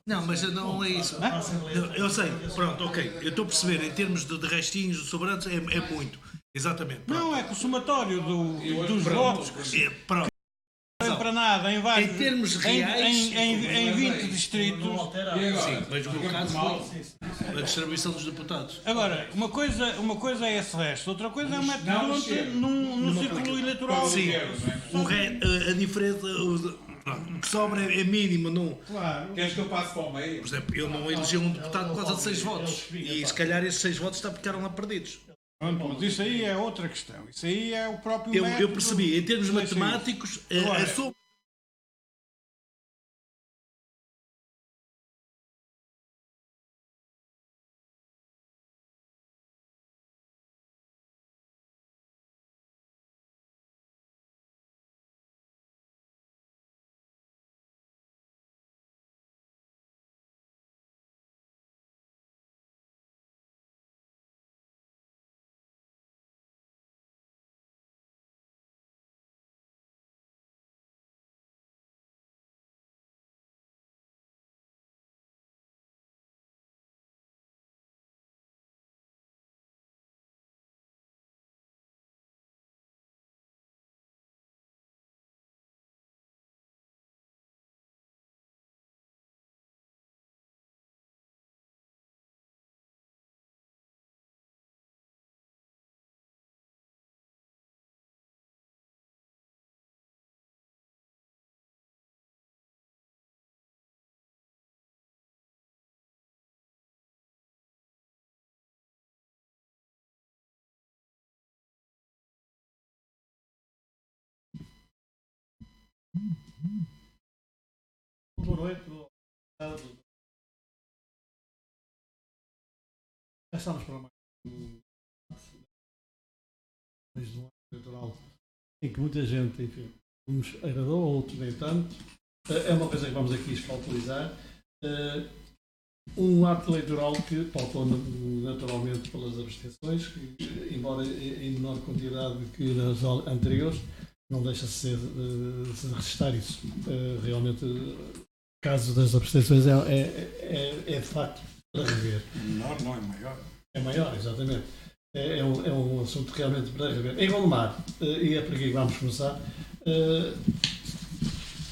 Não, mas não é isso. Eu sei, pronto, ok. Eu estou a perceber, em termos de restinhos, de sobrantes, é muito. Exatamente. Pronto. Não, é que o somatório dos votos Pronto. não vem para nada em vários. Em termos reais, em 20 distritos. Sim, mas no meu caso foi a distribuição dos deputados. Agora, uma coisa é esse resto, outra coisa é o método num círculo eleitoral. Sim, a diferença. O que sobra é mínimo, não. Claro. Queres que eu passe para o meio? Por exemplo, eu não elegi um deputado por causa de 6 votos. E se calhar esses 6 votos ficaram lá perdidos. Pronto, mas isso aí é outra questão. Isso aí é o próprio método. Eu percebi, em termos matemáticos, a soma. Boa noite. Já estamos para mais um ano eleitoral em que muita gente, enfim, uns agradou, outros nem tanto. É uma coisa que vamos aqui escalpelizar. Um ato eleitoral que pautou naturalmente pelas abstenções, que, embora em menor quantidade que nas anteriores, não deixa de ser de registrar isso. Realmente, o caso das abstenções é de facto para rever. Menor não é maior. É maior, exatamente. É um assunto realmente para rever. Em Gondomar, e é por aqui que vamos começar,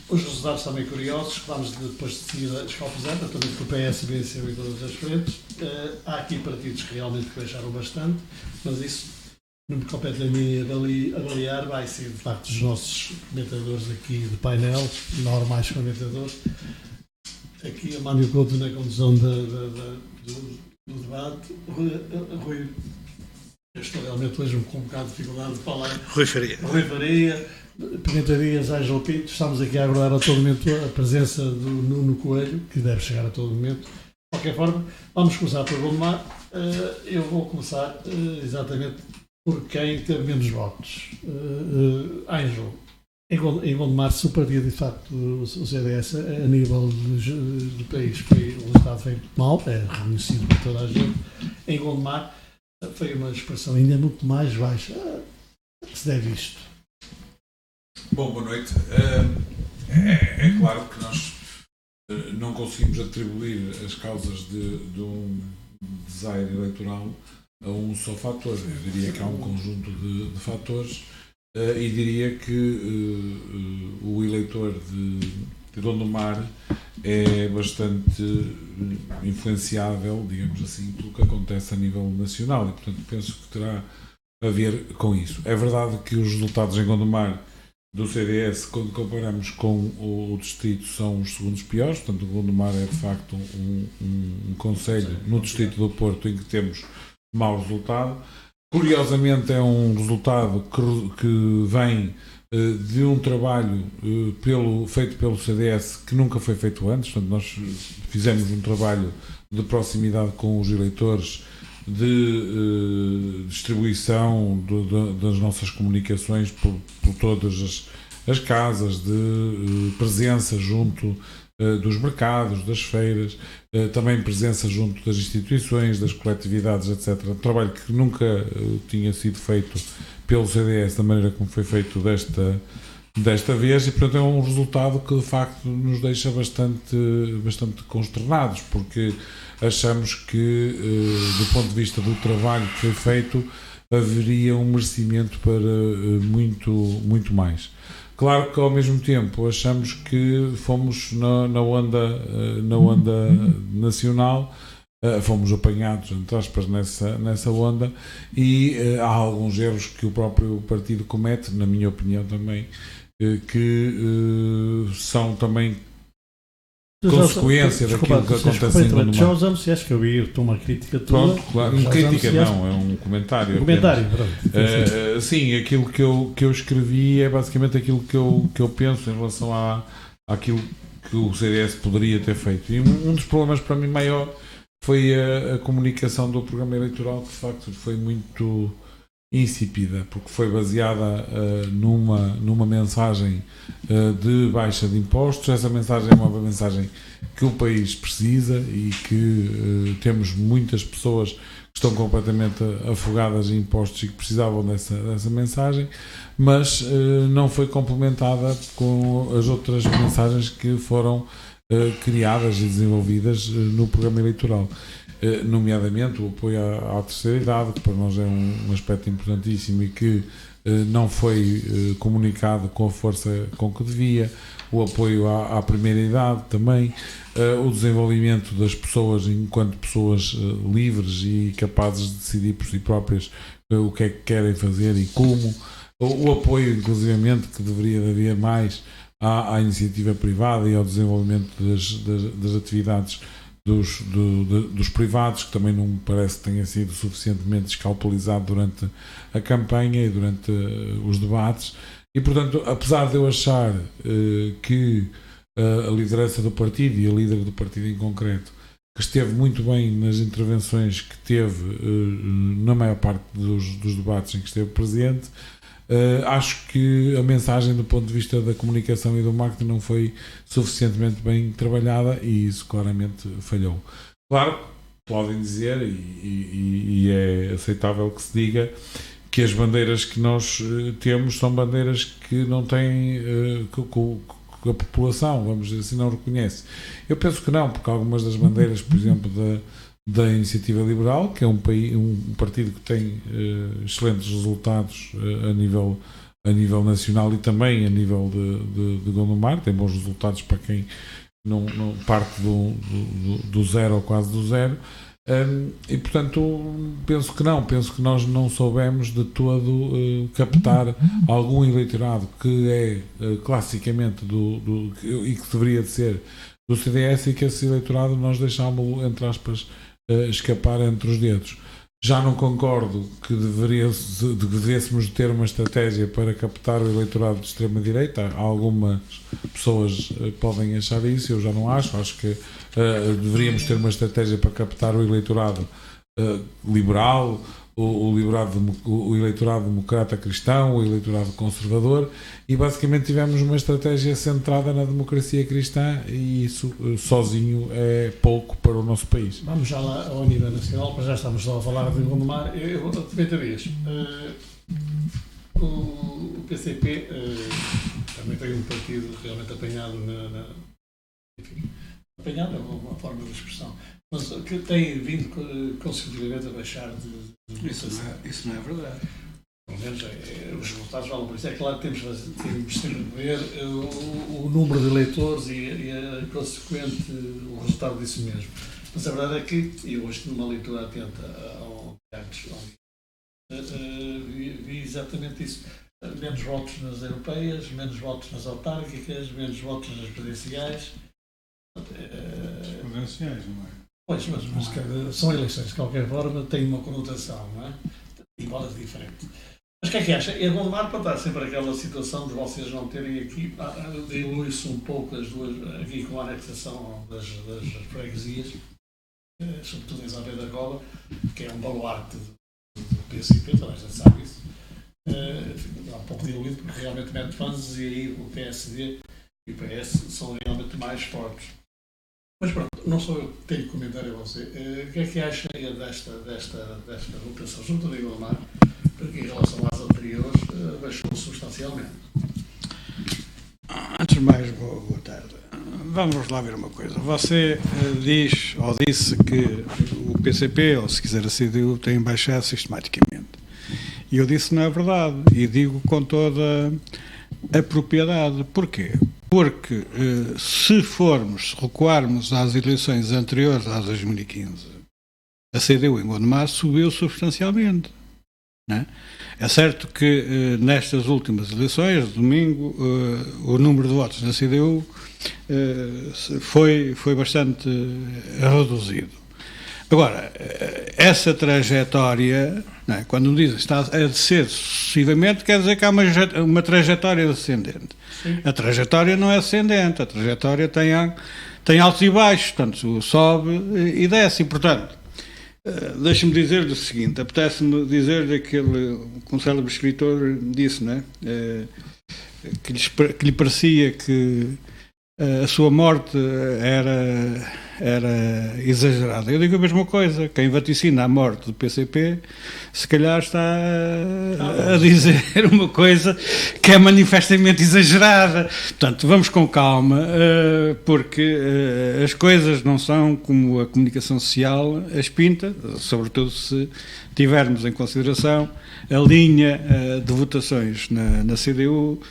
os resultados também curiosos, que vamos depois de seguida escalpizar, também com o PS venceu em todas as frentes. Há aqui partidos que realmente baixaram bastante, mas isso não me compete a mim avaliar, vai ser de facto os nossos comentadores aqui de painel, normais comentadores. Aqui a Mário Couto na condução do debate. Rui, eu estou realmente hoje com um bocado de dificuldade de falar. Rui Faria. Pimenta Dias, Ângelo Pinto, estamos aqui a aguardar a todo momento a presença do Nuno Coelho, que deve chegar a todo momento. De qualquer forma, vamos começar por Gondomar. Eu vou começar exatamente por quem teve menos votos. Ângelo, em Gondomar, se o partido de facto, o CDS, a nível do país, o resultado foi mal, é reconhecido por toda a gente. Em Gondomar, foi uma expressão ainda muito mais baixa. Que se deve isto? Bom, boa noite. É claro que nós não conseguimos atribuir as causas de um desaire eleitoral a um só fator. Eu diria que há um conjunto de fatores e diria que o eleitor de Gondomar é bastante influenciável, digamos assim, pelo que acontece a nível nacional e, portanto, penso que terá a ver com isso. É verdade que os resultados em Gondomar do CDS, quando comparamos com o distrito, são os segundos piores. Portanto, o Gondomar é de facto um concelho no distrito do Porto em que temos mau resultado. Curiosamente, é um resultado que vem de um trabalho feito pelo CDS que nunca foi feito antes. Portanto, nós fizemos um trabalho de proximidade com os eleitores, de distribuição das nossas comunicações por todas as casas, de presença junto dos mercados, das feiras, também presença junto das instituições, das coletividades, etc. Um trabalho que nunca tinha sido feito pelo CDS da maneira como foi feito desta vez, e portanto é um resultado que de facto nos deixa bastante consternados, porque achamos que do ponto de vista do trabalho que foi feito haveria um merecimento para muito mais. Claro que ao mesmo tempo achamos que fomos na onda nacional, fomos apanhados, entre aspas, nessa onda, e há alguns erros que o próprio partido comete, na minha opinião também, que são também consequência daquilo que acontece em Gondomar. Já os anos, acho que eu vi uma crítica toda. Pronto, claro, crítica não, é um comentário. Pronto. Sim, aquilo que eu escrevi é basicamente aquilo que eu penso em relação àquilo que o CDS poderia ter feito. E um dos problemas para mim maior foi a comunicação do programa eleitoral, que de facto foi muito insípida, porque foi baseada numa mensagem de baixa de impostos. Essa mensagem é uma mensagem que o país precisa e que temos muitas pessoas que estão completamente afogadas em impostos e que precisavam dessa mensagem, mas não foi complementada com as outras mensagens que foram criadas e desenvolvidas no programa eleitoral, nomeadamente o apoio à terceira idade, que para nós é um aspecto importantíssimo e que não foi comunicado com a força com que devia, o apoio à primeira idade também, o desenvolvimento das pessoas enquanto pessoas livres e capazes de decidir por si próprias o que é que querem fazer e como, o apoio inclusivamente que deveria haver mais à iniciativa privada e ao desenvolvimento das atividades dos privados, que também não me parece que tenha sido suficientemente escalpelizado durante a campanha e durante os debates. E, portanto, apesar de eu achar que a liderança do partido e a líder do partido em concreto, que esteve muito bem nas intervenções que teve na maior parte dos debates em que esteve presente, acho que a mensagem do ponto de vista da comunicação e do marketing não foi suficientemente bem trabalhada e isso claramente falhou. Claro, podem dizer, e é aceitável que se diga, que as bandeiras que nós temos são bandeiras que não têm, que a população, vamos dizer assim, não reconhece. Eu penso que não, porque algumas das bandeiras, por exemplo, da Iniciativa Liberal, que é um partido que tem excelentes resultados a nível nacional e também a nível de Gondomar, tem bons resultados para quem não parte do zero ou quase do zero, e portanto penso que nós não soubemos de todo captar algum eleitorado que é classicamente e que deveria de ser do CDS, e que esse eleitorado nós deixámos-lo, entre aspas, escapar entre os dedos. Já não concordo que devêssemos ter uma estratégia para captar o eleitorado de extrema-direita. Algumas pessoas podem achar isso, eu já não acho. Acho que deveríamos ter uma estratégia para captar o eleitorado liberal, o eleitorado democrata cristão, o eleitorado conservador, e basicamente tivemos uma estratégia centrada na democracia cristã, e isso sozinho é pouco para o nosso país. Vamos já lá ao nível nacional, para já estamos só a falar de Gondomar. Eu vou te vez. O PCP também tem um partido realmente apanhado enfim, apanhado é uma forma de expressão, mas que tem vindo consecutivamente a baixar de Isso não é verdade. Pelo menos os resultados falam por isso. É claro que temos sempre de ver o número de eleitores e a consequente o resultado disso mesmo. Mas a verdade é que eu hoje, numa leitura atenta ao vi exatamente isso. Menos votos nas europeias, menos votos nas autárquicas, menos votos nas presidenciais. Presidenciais, não é? Pois, mas são eleições, de qualquer forma, têm uma conotação, não é? Igual a diferente. Mas o que é que acha? É Gondomar para estar sempre aquela situação de vocês não terem aqui, dilui-se um pouco as duas, aqui com a anexação das freguesias, sobretudo em São Pedro da Cova, que é um baluarte do PCP, toda a gente sabe isso. Está um pouco diluído porque realmente mete fãs e aí o PSD e o PS são realmente mais fortes. Mas pronto, não sou eu que tenho que comentar a você. O que é que acha desta votação junto de Gondomar, porque em relação às anteriores baixou substancialmente? Antes de mais, boa tarde. Vamos lá ver uma coisa. Você diz ou disse que o PCP, ou se quiser a CDU, tem baixado sistematicamente. E eu disse que não é verdade. E digo com toda a propriedade. Porquê? Porque se recuarmos às eleições anteriores às 2015, a CDU em Gondomar subiu substancialmente. Não é? É certo que nestas últimas eleições, domingo, o número de votos da CDU foi bastante reduzido. Agora, essa trajetória, não é? Quando dizem que está a descer sucessivamente, quer dizer que há uma trajetória descendente. Sim. A trajetória não é ascendente, a trajetória tem altos e baixos, portanto, sobe e desce, e portanto, deixe-me dizer-lhe o seguinte, apetece-me dizer-lhe aquele que um célebre escritor disse, não é? Que lhe parecia que a sua morte era exagerada. Eu digo a mesma coisa, quem vaticina a morte do PCP se calhar está a dizer uma coisa que é manifestamente exagerada. Portanto, vamos com calma, porque as coisas não são como a comunicação social as pinta, sobretudo se tivermos em consideração a linha de votações na CDU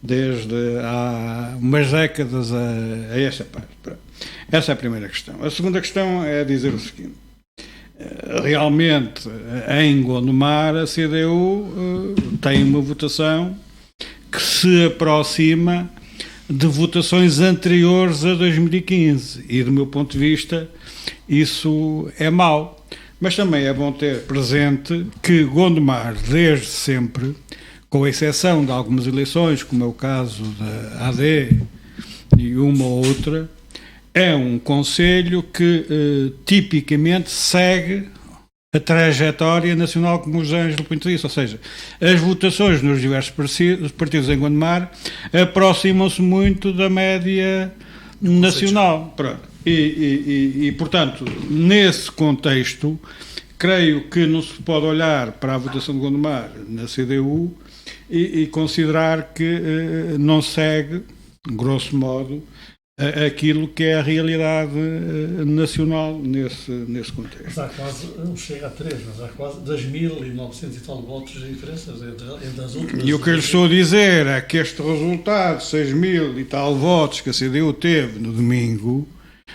desde há umas décadas a esta parte. Essa é a primeira questão. A segunda questão é dizer o seguinte. Realmente, em Gondomar, a CDU tem uma votação que se aproxima de votações anteriores a 2015. E, do meu ponto de vista, isso é mau. Mas também é bom ter presente que Gondomar, desde sempre, com exceção de algumas eleições, como é o caso da AD e uma ou outra, é um concelho que tipicamente segue a trajetória nacional, como o José Ângelo Pinto disse, ou seja, as votações nos diversos partidos em Gondomar aproximam-se muito da média nacional. Pronto. E, portanto, nesse contexto, creio que não se pode olhar para a votação de Gondomar na CDU e considerar que não segue, grosso modo, aquilo que é a realidade nacional nesse contexto. Mas há quase, não chega a 3, mas há quase 2.900 e tal votos de diferenças entre as últimas. E o que eu lhe estou a dizer é que este resultado, 6.000 e tal votos que a CDU teve no domingo,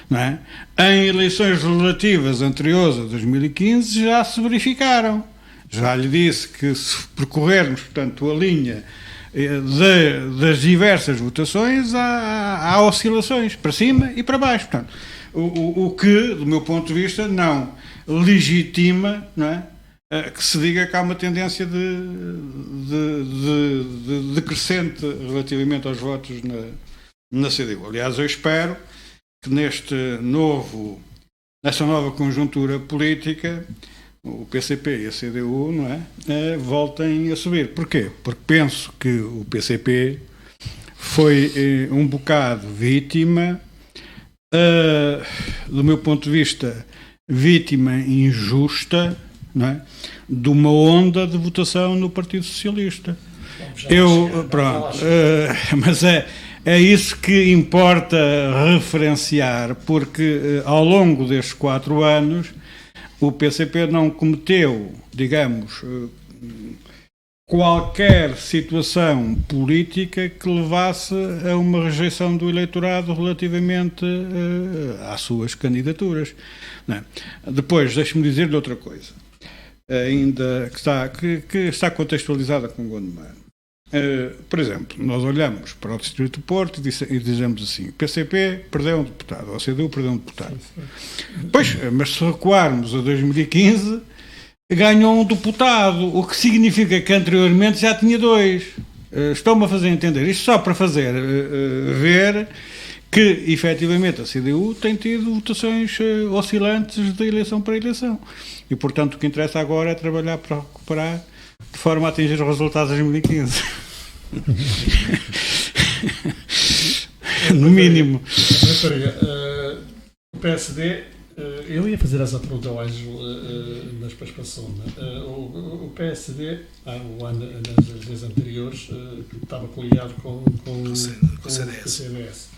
não é? Em eleições legislativas anteriores a 2015 já se verificaram. Já lhe disse que se percorrermos, portanto, a linha das diversas votações, há oscilações para cima e para baixo. Portanto, o que, do meu ponto de vista, não legitima, não é, que se diga que há uma tendência de decrescente relativamente aos votos na CDU. Aliás, eu espero que nesta nova conjuntura política, o PCP e a CDU, não é, voltem a subir. Porquê? Porque penso que o PCP foi um bocado vítima, do meu ponto de vista, vítima injusta, não é, de uma onda de votação no Partido Socialista. Mas é isso que importa referenciar, porque ao longo destes 4 anos o PCP não cometeu, digamos, qualquer situação política que levasse a uma rejeição do eleitorado relativamente às suas candidaturas. Não é? Depois, deixe-me dizer-lhe outra coisa, ainda que está contextualizada com Gondomar. Por exemplo, nós olhamos para o Distrito do Porto e dizemos assim: o PCP perdeu um deputado, a CDU perdeu um deputado. Pois, mas se recuarmos a 2015, ganhou um deputado, o que significa que anteriormente já tinha 2. Estão-me a fazer entender. Isto só para fazer ver que, efetivamente, a CDU tem tido votações oscilantes de eleição para eleição. E, portanto, o que interessa agora é trabalhar para recuperar de forma a atingir os resultados de 2015. No mínimo. O PSD Eu ia fazer essa pergunta ao Ângelo, mas depois passou-me. O PSD, nas vezes anteriores, estava coliado com o CDS.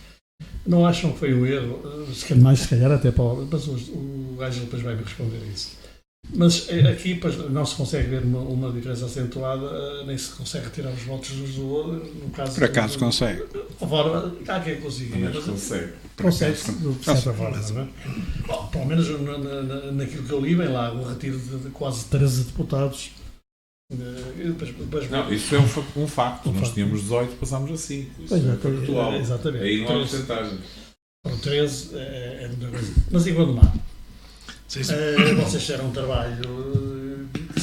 Não acham que foi um erro? Se calhar até para mas o Ângelo depois vai-me responder a isso. Mas aqui não se consegue ver uma diferença acentuada, nem se consegue retirar os votos do outro. No caso, por acaso consegue. Há quem consiga. Mas consegue. Consegue-se, de certa forma, não é? Bom, pelo menos naquilo que eu li, vem lá o retiro de quase 13 deputados. Não, isso é um facto. Nós tínhamos 18, passámos a 5. Isso é factual. Exatamente. Aí não há porcentagem. 13 é muita coisa. Mas em Gondomar, vocês fizeram um trabalho que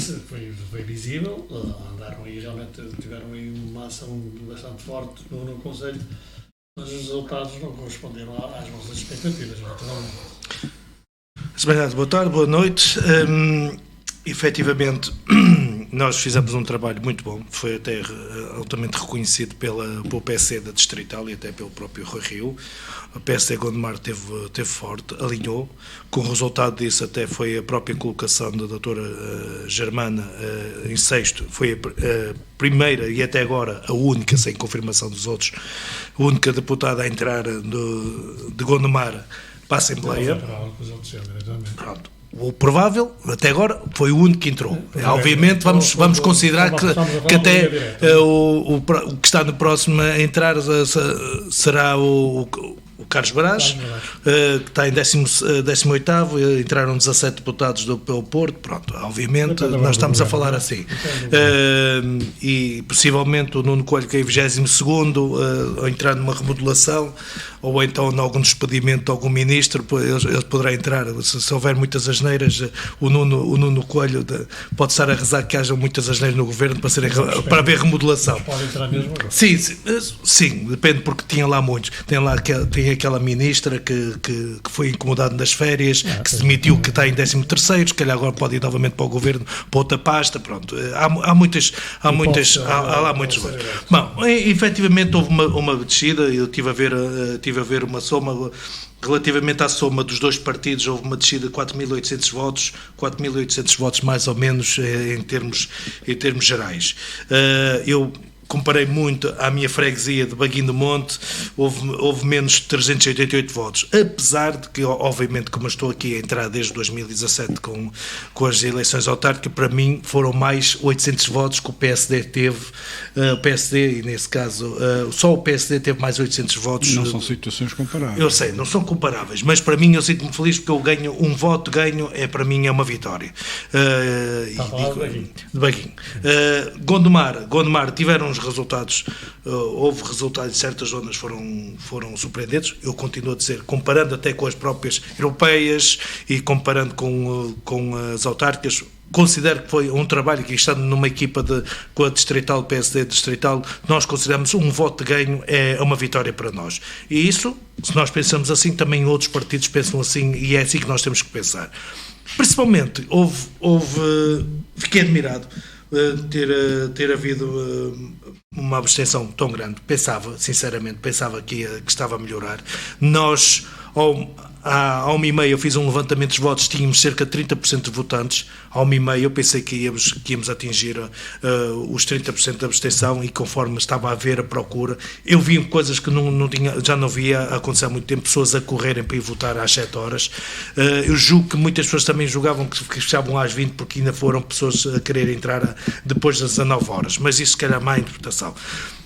foi visível, andaram aí, realmente tiveram aí uma ação bastante forte no Conselho, mas os resultados não corresponderam às vossas expectativas, naturalmente. Boa tarde, boa noite. Efetivamente, nós fizemos um trabalho muito bom, foi até altamente reconhecido pelo PSD da Distrital e até pelo próprio Rui Rio. O PSD Gondomar teve forte, alinhou, com o resultado disso até foi a própria colocação da doutora Germana em sexto, foi a primeira e até agora a única, sem confirmação dos outros, a única deputada a entrar de Gondomar para a Assembleia. Pronto. O provável, até agora, foi o único que entrou. Obviamente, vamos considerar que até o que está no próximo a entrar será o Carlos Brás, que está em 18º, entraram 17 deputados pelo Porto, pronto, obviamente, nós estamos a falar assim. E possivelmente o Nuno Coelho, que é em 22º, a entrar numa remodelação, ou então em algum despedimento de algum ministro, ele poderá entrar. Se houver muitas asneiras, o Nuno Coelho pode estar a rezar que haja muitas asneiras no governo para haver remodelação. Pode entrar mesmo agora. Sim, depende, porque tinha lá muitos. Tem aquela ministra que foi incomodada nas férias, que se demitiu, que está em 13º, se calhar agora pode ir novamente para o governo, para outra pasta, pronto. Há lá muitos. Bom, efetivamente houve uma descida, eu estive a ver uma soma. Relativamente à soma dos dois partidos, houve uma descida de 4.800 votos mais ou menos em termos gerais. Eu comparei muito à minha freguesia de Baguim do Monte, houve menos de 388 votos, apesar de que, obviamente, como eu estou aqui a entrar desde 2017 com as eleições autárquicas, para mim foram mais 800 votos que o PSD teve, e nesse caso só o PSD teve mais 800 votos. Não são situações comparáveis. Eu sei, não são comparáveis, mas para mim eu sinto-me feliz porque eu ganho um voto, para mim é uma vitória. De Baguim. Gondomar tiveram os resultados, houve resultados de certas zonas foram surpreendentes. Eu continuo a dizer, comparando até com as próprias europeias e comparando com as autárquicas, considero que foi um trabalho que, estando numa equipa com a Distrital, PSD Distrital, nós consideramos um voto de ganho é uma vitória para nós. E isso, se nós pensamos assim, também outros partidos pensam assim, e é assim que nós temos que pensar. Principalmente, fiquei admirado ter havido uma abstenção tão grande. Sinceramente, pensava que estava a melhorar. Nós, há 1h30 eu fiz um levantamento dos votos, tínhamos cerca de 30% de votantes. Há 1h30 eu pensei que íamos atingir os 30% de abstenção, e conforme estava a ver a procura, eu vi coisas que já não via acontecer há muito tempo, pessoas a correrem para ir votar às 7 horas. Eu julgo que muitas pessoas também julgavam que fechavam às 20, porque ainda foram pessoas a querer entrar depois das 19 horas, mas isso se calhar é má interpretação.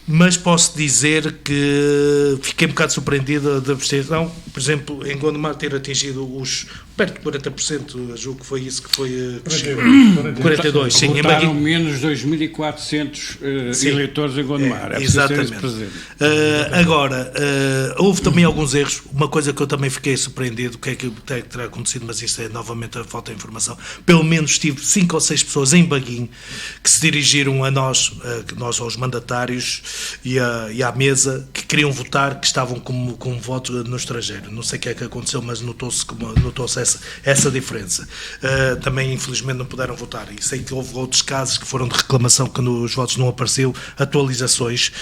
Mas posso dizer que fiquei um bocado surpreendido da abstenção, por exemplo, em Gondomar ter atingido os perto de 40%, julgo que foi isso que foi 42, sim. Votaram menos 2.400 eleitores em Gondomar. Exatamente. Agora, houve também alguns erros. Uma coisa que eu também fiquei surpreendido, o que é que terá acontecido, mas isso é novamente a falta de informação. Pelo menos tive 5 ou 6 pessoas em Baguim que se dirigiram a nós aos mandatários, e à mesa que queriam votar, que estavam com voto no estrangeiro. Não sei o que é que aconteceu, mas notou-se essa diferença. Também, infelizmente, não puderam votar. E sei que houve outros casos que foram de reclamação, quando os votos não apareceu, atualizações,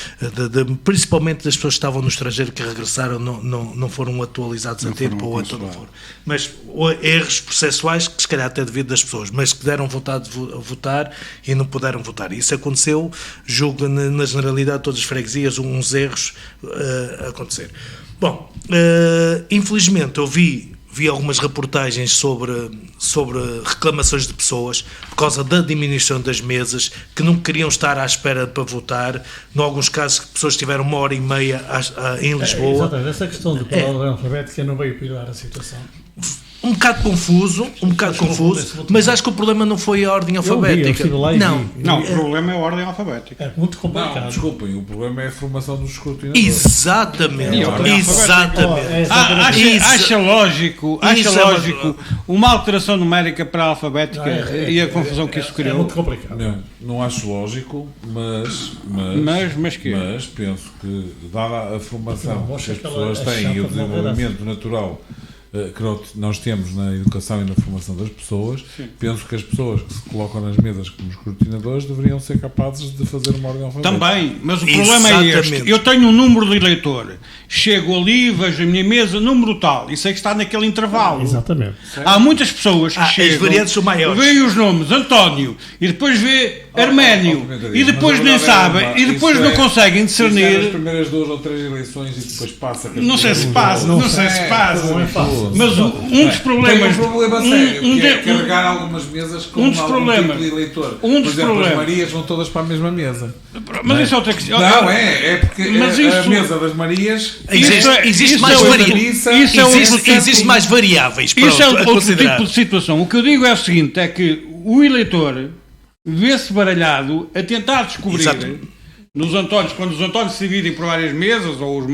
principalmente das pessoas que estavam no estrangeiro, que regressaram, não foram atualizados a tempo, ou então não foram. Mas erros processuais que se calhar até devido das pessoas, mas que deram vontade de votar e não puderam votar. Isso aconteceu, julgo, na generalidade de todas as freguesias, uns erros acontecer. Bom, infelizmente eu vi algumas reportagens sobre reclamações de pessoas por causa da diminuição das mesas, que não queriam estar à espera para votar. Em alguns casos, pessoas tiveram 1h30 em Lisboa. Exatamente, essa questão de ordem alfabética não veio piorar a situação. Um bocado confuso, mas acho que o problema não foi a ordem alfabética. Não, o problema é a ordem alfabética. É muito complicado. Não, desculpem, o problema é a formação dos escrutínio. Exatamente. Acha lógico uma alteração numérica para a alfabética e a confusão que isso criou? É muito complicado. Não acho lógico, mas penso que, dada a formação que as pessoas têm e o desenvolvimento natural que nós temos na educação e na formação das pessoas, penso que as pessoas que se colocam nas mesas como escrutinadores deveriam ser capazes de fazer uma ordem alfabética. Também, mas o problema é este. Eu tenho um número de eleitor, chego ali, vejo a minha mesa, número tal, e sei que está naquele intervalo. Exatamente. Há muitas pessoas que chegam, as variantes são maiores. veem os nomes, António, e depois vê Arménio, e depois nem sabem, e depois não conseguem discernir. As primeiras 2 ou 3 eleições e depois passa. Não sei se passa. Mas um dos problemas. Tem um problema sério, que é carregar algumas mesas com algum tipo de eleitor. Por exemplo, as Marias vão todas para a mesma mesa. Mas isso é outra questão. Não, é porque a mesa das Marias existe mais variáveis. Isso é outro tipo de situação. O que eu digo é o seguinte: é que o eleitor vê-se baralhado a tentar descobrir. Nos Antónios, quando os Antónios se dividem por várias mesas, ou as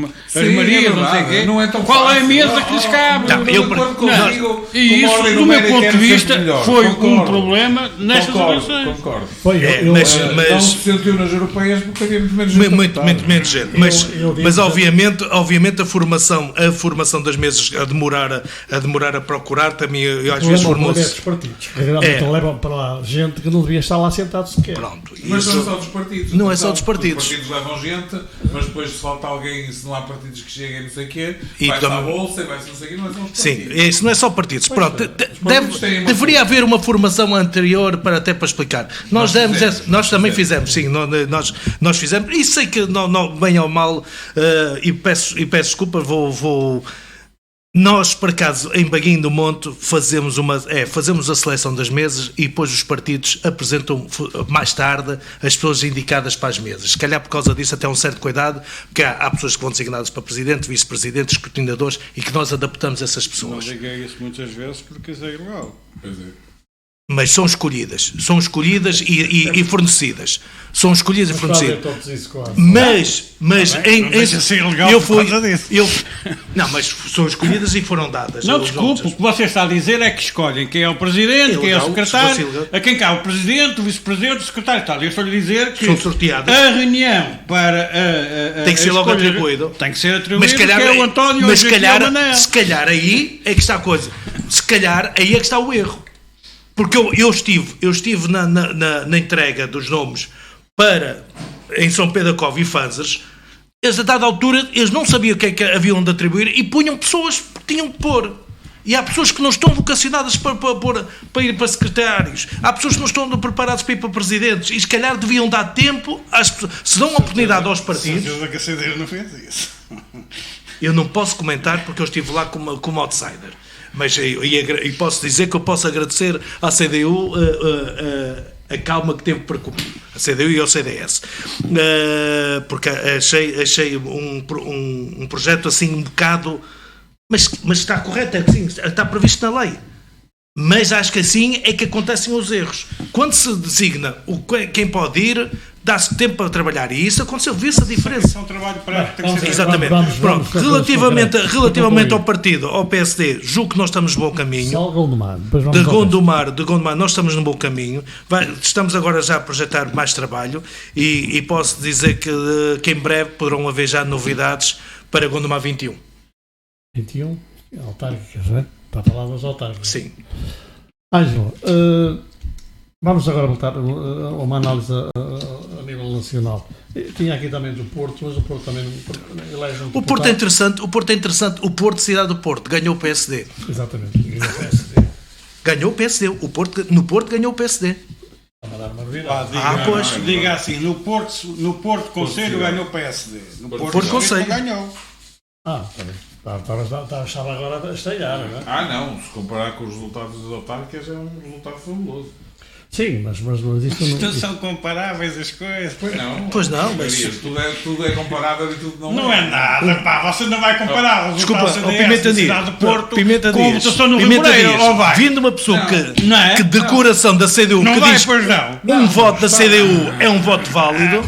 Marias, não sei o quê, não é tão qual fácil. é a mesa que lhes cabe? E isso, do meu ponto de vista, foi um problema nestas eleições. Concordo. Mas não se sentiu nas europeias porque havia muito menos gente. Mas obviamente a formação das mesas a demorar a procurar também, eu às vezes formou-se. Dos partidos, que realmente levam para lá gente que não devia estar lá sentado sequer. Pronto, mas não é só dos partidos. Não é só dos partidos. Os partidos levam gente, mas depois se falta alguém, se não há partidos que cheguem, não sei o quê, e vai-se à bolsa e vai-se não sei o quê, não é só os partidos. Sim, isso não é só partidos. Pronto, deveria haver uma formação anterior para explicar. Nós também fizemos, sim, nós fizemos, e sei que não bem ou mal, e peço desculpa, nós, por acaso, em Baguinho do Monte, fazemos a seleção das mesas e depois os partidos apresentam mais tarde as pessoas indicadas para as mesas. Se calhar por causa disso até um certo cuidado, porque há pessoas que vão designadas para presidente, vice-presidente, escrutinadores, e que nós adaptamos essas pessoas. Não liguei isso muitas vezes porque isso é ilegal. Pois é. Mas são escolhidas e fornecidas. São escolhidas e fornecidas. Não, mas são escolhidas e foram dadas. Não, desculpe, o que você está a dizer é que escolhem quem é o presidente, quem é o secretário, a quem cá o presidente, o vice-presidente, o secretário e tal. Eu estou-lhe a dizer que são sorteadas. A reunião para tem que ser logo atribuído. Tem que ser atribuído, mas calhar, é o António, mas se calhar aí é que está a coisa. Se calhar aí é que está o erro. Porque eu estive na entrega dos nomes em São Pedro da Cova e Fanzas. Eles, a dada altura, eles não sabiam o que é que haviam de atribuir e punham pessoas que tinham de pôr. E há pessoas que não estão vocacionadas para ir para secretários. Há pessoas que não estão preparadas para ir para presidentes. E se calhar deviam dar tempo às pessoas. Se dão oportunidade aos partidos. Certeza que a CDU não fez isso. Eu não posso comentar porque eu estive lá como outsider. Mas e posso dizer que eu posso agradecer à CDU a calma que teve para cumprir, a CDU e ao CDS, porque achei um projeto assim um bocado, mas está correto, sim, está previsto na lei, Mas acho que assim é que acontecem os erros. Quando se designa quem pode ir, dá-se tempo para trabalhar. E isso aconteceu, vê-se a diferença. Isso é um trabalho prático que tem que ser Exatamente. Vamos Pronto, relativamente ao partido, ao PSD, julgo que nós estamos no bom caminho. Só Gondomar. Depois vamos De ao resto. Gondomar, nós estamos no bom caminho. Estamos agora já a projetar mais trabalho e posso dizer que em breve poderão haver já novidades para Gondomar 21. 21, autárquicas, não é? Está a falar das autárquicas. Sim. Ângelo, vamos agora voltar a uma análise a nível nacional. Tinha aqui também do Porto, mas o Porto também elege um O Porto é interessante, o Porto, cidade do Porto, ganhou o PSD. Exatamente, ganhou o PSD. Ganhou o PSD, no Porto ganhou o PSD. Está a dar uma novidade. Pois. Diga assim, no Porto Conselho ganhou o PSD. No Porto Conselho. ganhou. Está bem. Estava agora a estrear, não é? Não, se comparar com os resultados das autárquicas é um resultado fabuloso. Sim, mas isto Não não... são comparáveis as coisas. Pois não, mas... Tudo é comparável e tudo não é. Não é nada, pá, você não vai comparar os Desculpa, resultados o Pimenta da Dias, cidade de Porto Pimenta com a Dias, votação no Rio Pimenta Moreira, Dias, ou vai? vindo uma pessoa Não é? que de coração da CDU, Não que vai, diz pois não. um voto da CDU é um voto válido,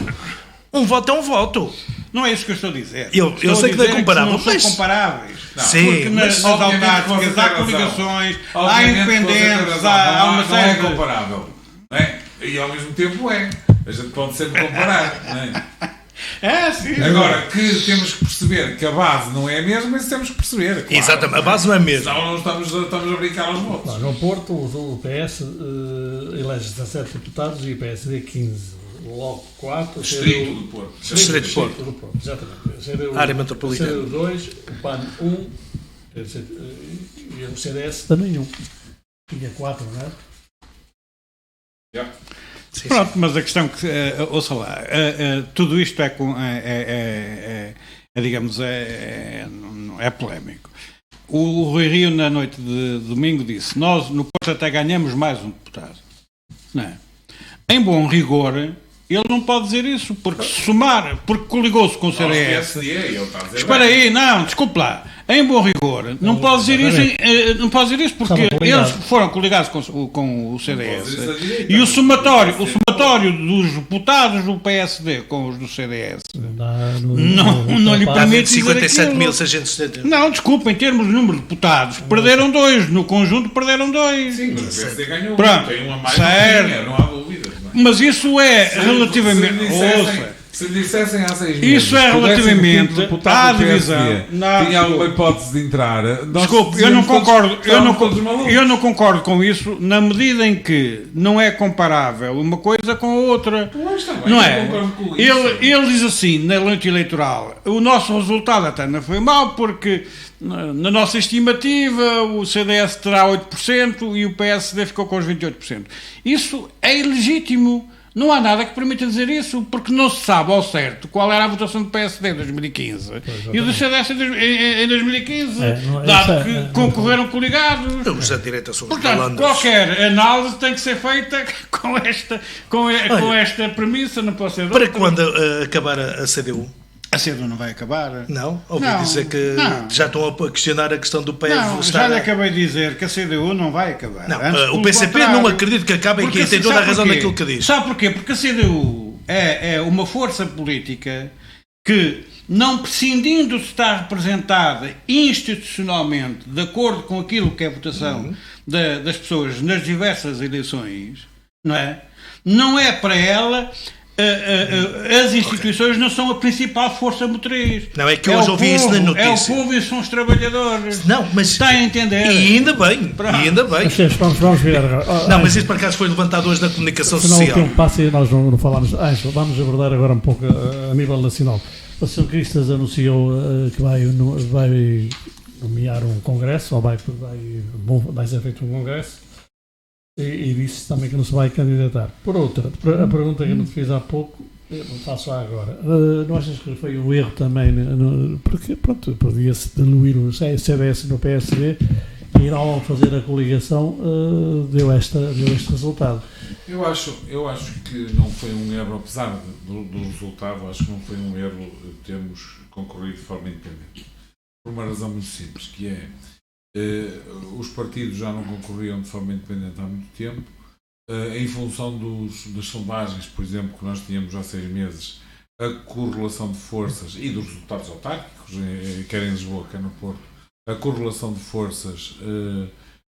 um voto é um voto. Não é isso que eu estou a dizer. Eu Estou sei a que não é dizer comparável, não são mas- comparáveis. Sim, Porque mas nas obviamente autárquicas você há tem razão. coligações, há Obviamente você tem independentes, razão. há uma Não é série de... comparável. Não é? E ao mesmo tempo é. A gente pode sempre comparar. Não é? É, sim. Agora, que temos que perceber que a base não é a mesma, isso temos que perceber. Claro. Exatamente, a base não é mesmo. Senão não estamos a brincar aos votos. No Porto, o PS elege 17 deputados e o PSD 15. Logo 4. Distrito do Porto. Distrito de Porto. do Porto, exatamente. Área metropolitana. CDU 2, o PAN 1 e o CDS também 1. Tinha 4, não é? Yeah. Sim, Pronto, mas a questão que, ouça lá, tudo isto digamos, é polémico. O Rui Rio, na noite de domingo, disse: nós no Porto até ganhamos mais um deputado. Não é? Em bom rigor, ele não pode dizer isso, porque se somar, porque coligou-se com o CDS. Espera aí, não, desculpe lá. Em bom rigor, não pode dizer isso, não pode dizer isso porque eles foram coligados com o CDS. E o somatório dos deputados do PSD com os do CDS não lhe Dá permite dizer 57.670. Não, desculpa, em termos de número de deputados, perderam 2, no conjunto perderam 2. Sim, mas o PSD ganhou. Pronto, Tem uma mais certo. não há dúvidas. Não é? Mas isso é relativamente... Se lhe dissessem há 6 meses, Isso é relativamente à divisão. Tinha alguma hipótese de entrar. Desculpe, eu não concordo com isso na medida em que não é comparável uma coisa com a outra. Não é? Ele diz assim, na noite eleitoral, o nosso resultado até não foi mau porque na nossa estimativa o CDS terá 8% e o PSD ficou com os 28%. Isso é ilegítimo. Não há nada que permita dizer isso, porque não se sabe ao certo qual era a votação do PSD em 2015 e do CDS em 2015, dado que concorreram coligados. Os da direita são os Portanto, malandros. qualquer análise tem que ser feita com esta premissa, não pode ser de Para outra. quando acabar a CDU? A cedo não vai acabar. Não? Ouvi Não, dizer que não. já estão a questionar a questão do PEV. Não, já lhe acabei de dizer que a CDU não vai acabar. Não, Antes, o pelo PCP contrário. não acredito que acabe aqui, tem toda a razão naquilo que diz. Sabe porquê? Porque a CDU é uma força política que, não prescindindo de estar representada institucionalmente de acordo com aquilo que é a votação das pessoas nas diversas eleições, não é para ela... as instituições não são a principal força motriz. Não, é que eu hoje ouvi isso na notícia. É o povo e são os trabalhadores. Não, mas... Está a entender? E ainda bem, Vamos virar agora. Não, mas isso por acaso foi levantado hoje na comunicação Senão o social. tempo passa e nós não falamos. Vamos abordar agora um pouco a nível nacional. O Sr. Cristas anunciou que vai nomear um congresso, ou vai ser feito um congresso. E disse também que não se vai candidatar. Por outra, a pergunta que eu não fiz há pouco, eu faço agora. Não achas que foi um erro também? Porque, pronto, podia-se diluir o CDS no PSD e ao fazer a coligação deu este resultado. Eu acho que não foi um erro, apesar do resultado, acho que não foi um erro termos concorrido de forma independente. Por uma razão muito simples, que é Os partidos já não concorriam de forma independente há muito tempo. Em função das sondagens, por exemplo, que nós tínhamos há 6 meses, a correlação de forças e dos resultados autárquicos, quer em Lisboa, quer no Porto, a correlação de forças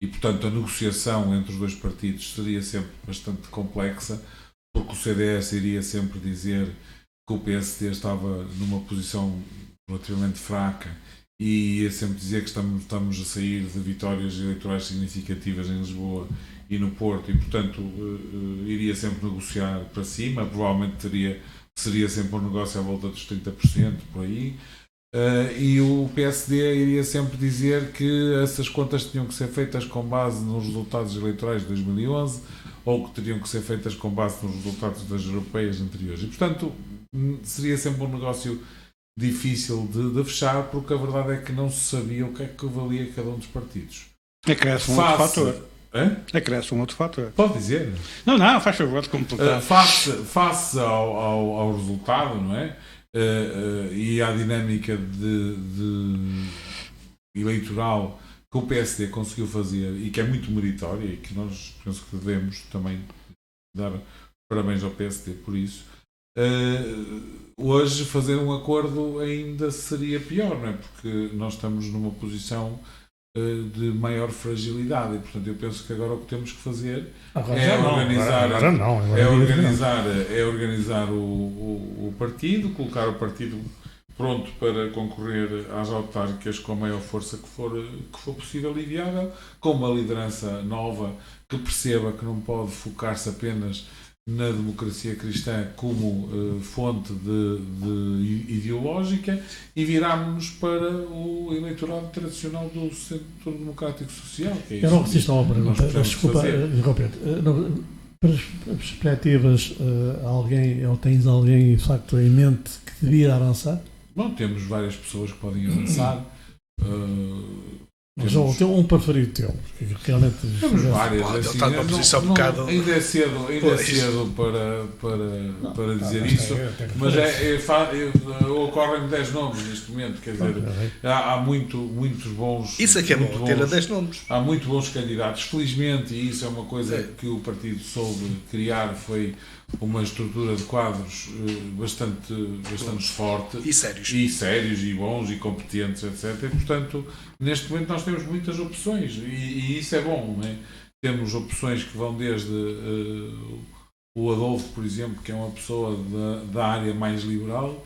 e, portanto, a negociação entre os dois partidos seria sempre bastante complexa, porque o CDS iria sempre dizer que o PSD estava numa posição relativamente fraca e ia sempre dizer que estamos a sair de vitórias eleitorais significativas em Lisboa e no Porto e, portanto, iria sempre negociar para cima, provavelmente seria sempre um negócio à volta dos 30%, por aí. E o PSD iria sempre dizer que essas contas tinham que ser feitas com base nos resultados eleitorais de 2011 ou que teriam que ser feitas com base nos resultados das europeias anteriores. E, portanto, seria sempre um negócio difícil de fechar, porque a verdade é que não se sabia o que é que valia cada um dos partidos. Acresce um outro fator. Hã? Acresce um outro fator. Pode dizer. Não, faz favor de completar. Face ao resultado, não é? E à dinâmica eleitoral que o PSD conseguiu fazer e que é muito meritória e que nós penso que devemos também dar parabéns ao PSD por isso. Hoje fazer um acordo ainda seria pior, não é? Porque nós estamos numa posição de maior fragilidade e, portanto, eu penso que agora o que temos que fazer é organizar o partido, colocar o partido pronto para concorrer às autárquicas com a maior força que for possível e viável, com uma liderança nova que perceba que não pode focar-se apenas na democracia cristã como fonte de ideológica e virámos-nos para o eleitorado tradicional do Centro Democrático Social. Que é eu não resisto a uma pergunta, desculpa, interromper-te. Para as perspectivas, tens alguém de facto em mente que devia avançar? Bom, temos várias pessoas que podem avançar. Mas tem um preferido teu, porque realmente temos várias. Ele está numa posição um bocado. Ainda é cedo para dizer isso, mas ocorrem-me 10 nomes neste momento, quer dizer, há muitos bons. Isso é que é bom, ter 10 nomes. Há muito bons candidatos, felizmente, e isso é uma coisa que o partido soube criar, foi uma estrutura de quadros bastante forte E sérios e bons e competentes, etc. E, portanto, neste momento nós temos muitas opções e isso é bom, não é? Temos opções que vão desde o Adolfo, por exemplo, que é uma pessoa da área mais liberal,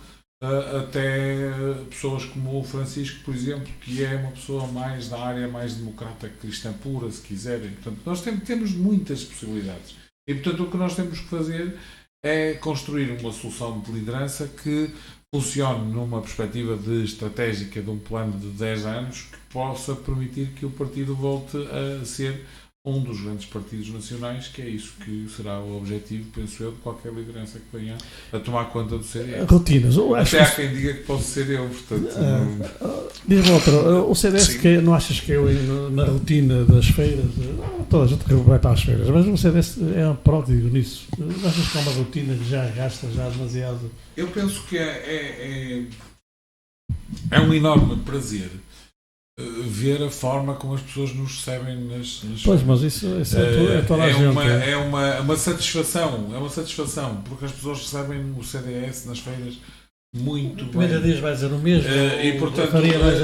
até pessoas como o Francisco, por exemplo, que é uma pessoa mais da área mais democrata cristã pura, se quiserem. Portanto, nós temos muitas possibilidades. E, portanto, o que nós temos que fazer é construir uma solução de liderança que funcione numa perspectiva estratégica de um plano de 10 anos que possa permitir que o partido volte a ser um dos grandes partidos nacionais, que é isso que será o objetivo, penso eu, de qualquer liderança que venha a tomar conta do CDS. Rotinas. Até há quem diga que posso ser eu, portanto... Diz-me outra, o CDS, não achas que eu, na rotina das feiras, toda a gente vai para as feiras, mas o CDS é um pródigo nisso. Não achas que é uma rotina que já gasta já demasiado? Eu penso que é um enorme prazer ver a forma como as pessoas nos recebem nas Pois, mas isso é toda a gente. É uma satisfação, porque as pessoas recebem o CDS nas feiras muito bem. Primeiro dias vai dizer o mesmo. E, portanto,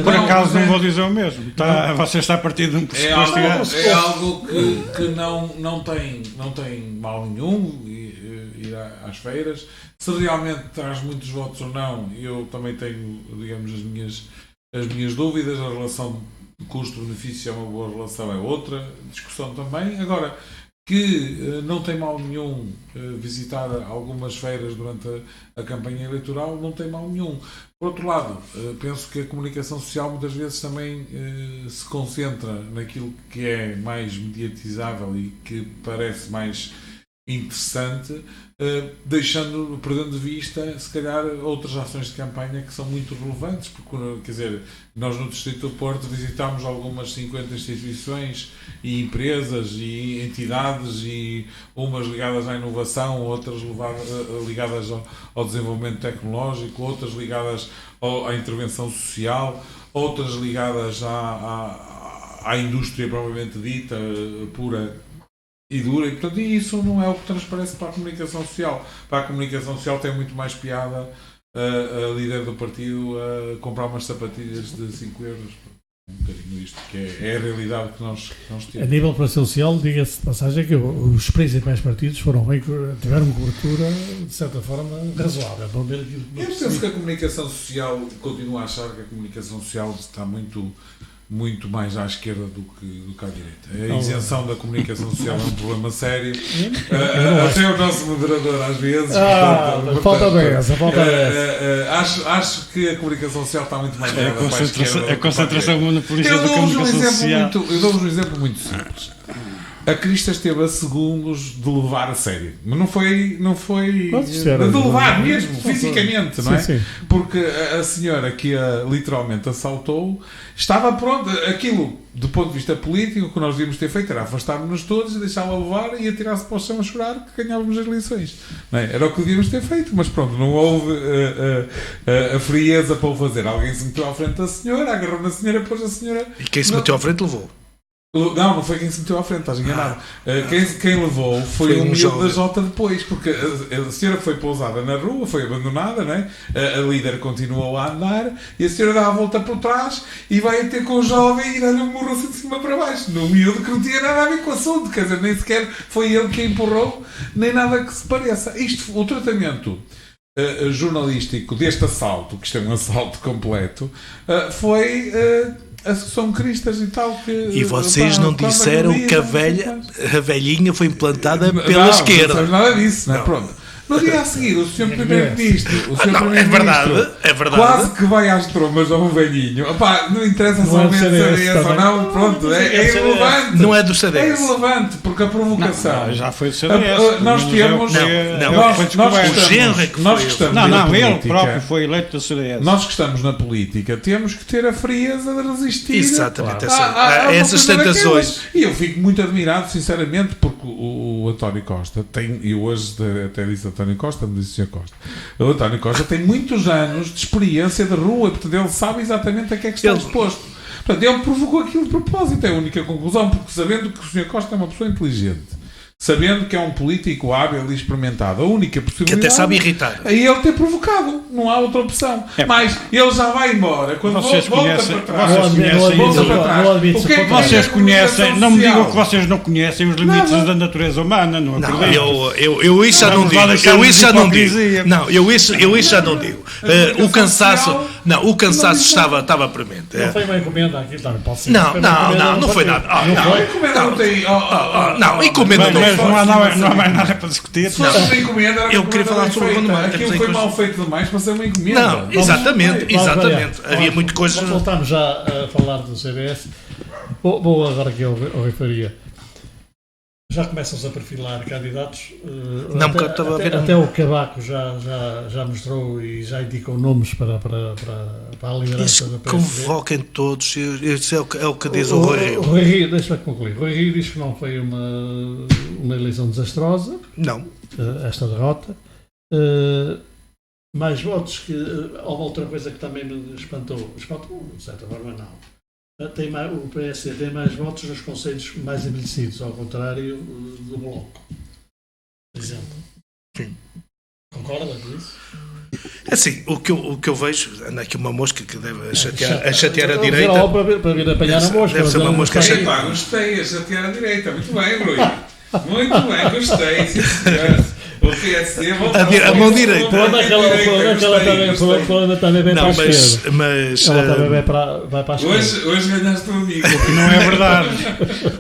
por acaso não vou dizer o mesmo. Você está partido de um pressuposto. É algo que não tem mal nenhum ir às feiras. Se realmente traz muitos votos ou não, eu também tenho, digamos, as minhas dúvidas. A relação de custo-benefício é uma boa relação, é outra discussão também. Agora, que não tem mal nenhum visitar algumas feiras durante a campanha eleitoral, não tem mal nenhum. Por outro lado, penso que a comunicação social muitas vezes também se concentra naquilo que é mais mediatizável e que parece mais interessante, perdendo de vista, se calhar, outras ações de campanha que são muito relevantes, porque, quer dizer, nós no Distrito do Porto visitámos algumas 50 instituições e empresas e entidades, e umas ligadas à inovação, outras ligadas ao desenvolvimento tecnológico, outras ligadas à intervenção social, outras ligadas à indústria propriamente dita, pura e dura, e portanto isso não é o que transparece para a comunicação social. Para a comunicação social tem muito mais piada a líder do partido a comprar umas sapatilhas de 5 euros. Um bocadinho isto, que é a realidade que nós A temos. nível social, diga-se de passagem que os principais partidos tiveram cobertura, de certa forma, razoável. Vamos ver aquilo que Eu penso que a comunicação social, continuo a achar que a comunicação social está muito mais à esquerda do que à direita. A isenção da comunicação social é um problema sério. Até o nosso moderador às vezes. falta dessa. Acho que a comunicação social está muito mais É a concentração monopolista eu da comunicação social. Eu dou-vos um exemplo muito simples. A Crista esteve a segundos de levar a sério. Mas não foi de levar mesmo, fisicamente, não é? Sim. Porque a senhora que a literalmente assaltou estava pronta. Aquilo, do ponto de vista político, o que nós devíamos ter feito era afastar-nos todos, deixá-la levar e atirar-se para o chão a chorar que ganhávamos as eleições. Não é? Era o que devíamos ter feito, mas pronto, não houve a frieza para o fazer. Alguém se meteu à frente da senhora, agarrou na senhora, pôs a senhora... E quem se meteu à frente levou. Não foi quem se meteu à frente, estás enganado. Quem levou foi um miúdo da Jota depois, porque a senhora foi pousada na rua, foi abandonada, né? A líder continuou a andar e a senhora dá a volta por trás e vai ter com o jovem e dá-lhe um murro assim de cima para baixo. No miúdo que não tinha nada a ver com o assunto, quer dizer, nem sequer foi ele que a empurrou, nem nada que se pareça. O tratamento jornalístico deste assalto, que isto é um assalto completo, foi... são cristas e tal que... E vocês não disseram que a velhinha foi implantada pela esquerda. Não nada disso, não é? Pronto. No dia a seguir, o Sr. Primeiro-Ministro, É verdade. quase que vai às trombas a um velhinho. Opá, não interessa somente se é essa ou não, pronto, é irrelevante. Não é do É CDS. irrelevante, porque a provocação... Já foi do CDS. Nós temos... O genro é que nós que foi. estamos Não, na ele política, próprio foi eleito do CDS. nós que estamos na política temos que ter a frieza de resistir Exatamente, a essas uma coisa tentações. daquelas. E eu fico muito admirado, sinceramente, porque o António Costa tem, e hoje até disse António Costa, me disse o Sr. Costa, o António Costa tem muitos anos de experiência de rua, portanto ele sabe exatamente a que é que está disposto. Portanto, ele provocou aquilo de propósito, é a única conclusão, porque sabendo que o Sr. Costa é uma pessoa inteligente, sabendo que é um político hábil e experimentado, a única possibilidade Que até sabe irritar. é ele ter provocado, não há outra opção. Mas ele já vai embora quando Vocês volta conhecem- para trás. vocês conhecem- Volta para trás. não admito- O que é que Vocês tem a Vocês comunicação conhecem, não me digam que social? vocês não conhecem os limites Nada. da natureza humana, não Não, acredito. eu isso já não Vamos lá digo. deixar Eu isso já não digo. hipocrisia. Não, eu isso já não digo. O cansaço, o cansaço estava premente. Não foi uma encomenda aqui, não pode ser. Não foi nada. Não, encomenda não tem. Não, encomenda não Mas foi. não há mais nada para discutir. Se fosse uma encomenda, era Eu uma queria encomenda falar bem sobre o feita. Gondomar. Aquilo foi mal feito demais para ser uma encomenda. Não, exatamente. Havia muitas coisas. Nós voltámos já a falar do CDS. Vou agora aqui ao Rui Faria. Já começam-se a perfilar candidatos. Não, porque eu estava a ver. Até o Cavaco já mostrou e já indicou nomes para a liderança do PSD. Convoquem todos. Isso é o que diz o Rui Rio. Rui Rio, deixa-me concluir. Rui Rio diz que não foi uma eleição desastrosa, Não. esta derrota. Mais votos que... houve outra coisa que também me espantou, de certa forma não. O PSD tem mais votos nos conselhos mais envelhecidos, ao contrário do Bloco, por exemplo. Sim. Concorda com isso? Assim, o que eu vejo, anda aqui uma mosca que deve chatear a direita. Para vir apanhar a mosca. Deve ser uma mosca Gostei, pá, gostei, a chatear a direita. Muito bem, Rui. Muito bem, gostei. Sim, senhor. O PSD A mão direita. Por onde é que ela também vem para a Não, esquerda? mas Ela também vai para a esquerda. Hoje ganhaste um amigo. O que não é verdade.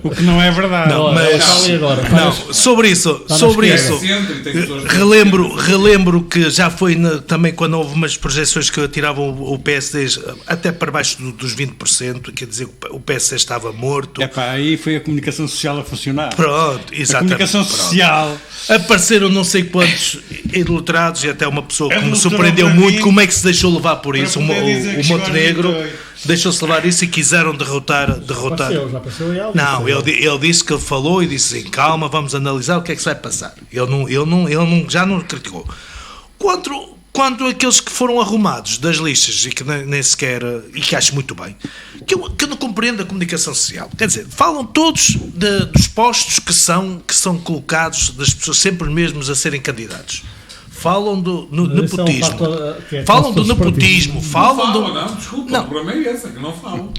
O que não é verdade. Não, Olha, mas- ela está ali agora. não, sobre isso, Centro, e tem pessoas que- relembro que já foi também quando houve umas projeções que tiravam o PSD até para baixo dos 20%, quer dizer que o PSD estava morto. Epá, aí foi a comunicação social a funcionar. Pronto, A exatamente. comunicação pronto. social. Apareceram não sei quantos ilustrados e até uma pessoa que me ilustrou surpreendeu para muito mim, como é que se deixou levar por isso. poder dizer O que Montenegro chegou aos 28. deixou-se levar isso e quiseram derrotar. Já apareceu ele. Não, ele disse que ele falou e disse assim, calma, vamos analisar o que é que se vai passar. Ele já não criticou. quanto aqueles que foram arrumados das listas e que nem sequer, e que acho muito bem, que eu não compreendo a comunicação social. Quer dizer, falam todos dos postos que são colocados, das pessoas sempre mesmos a serem candidatos. Falam do nepotismo. Falam do nepotismo. Falam do... Não, desculpa, o problema é esse, é que não falam.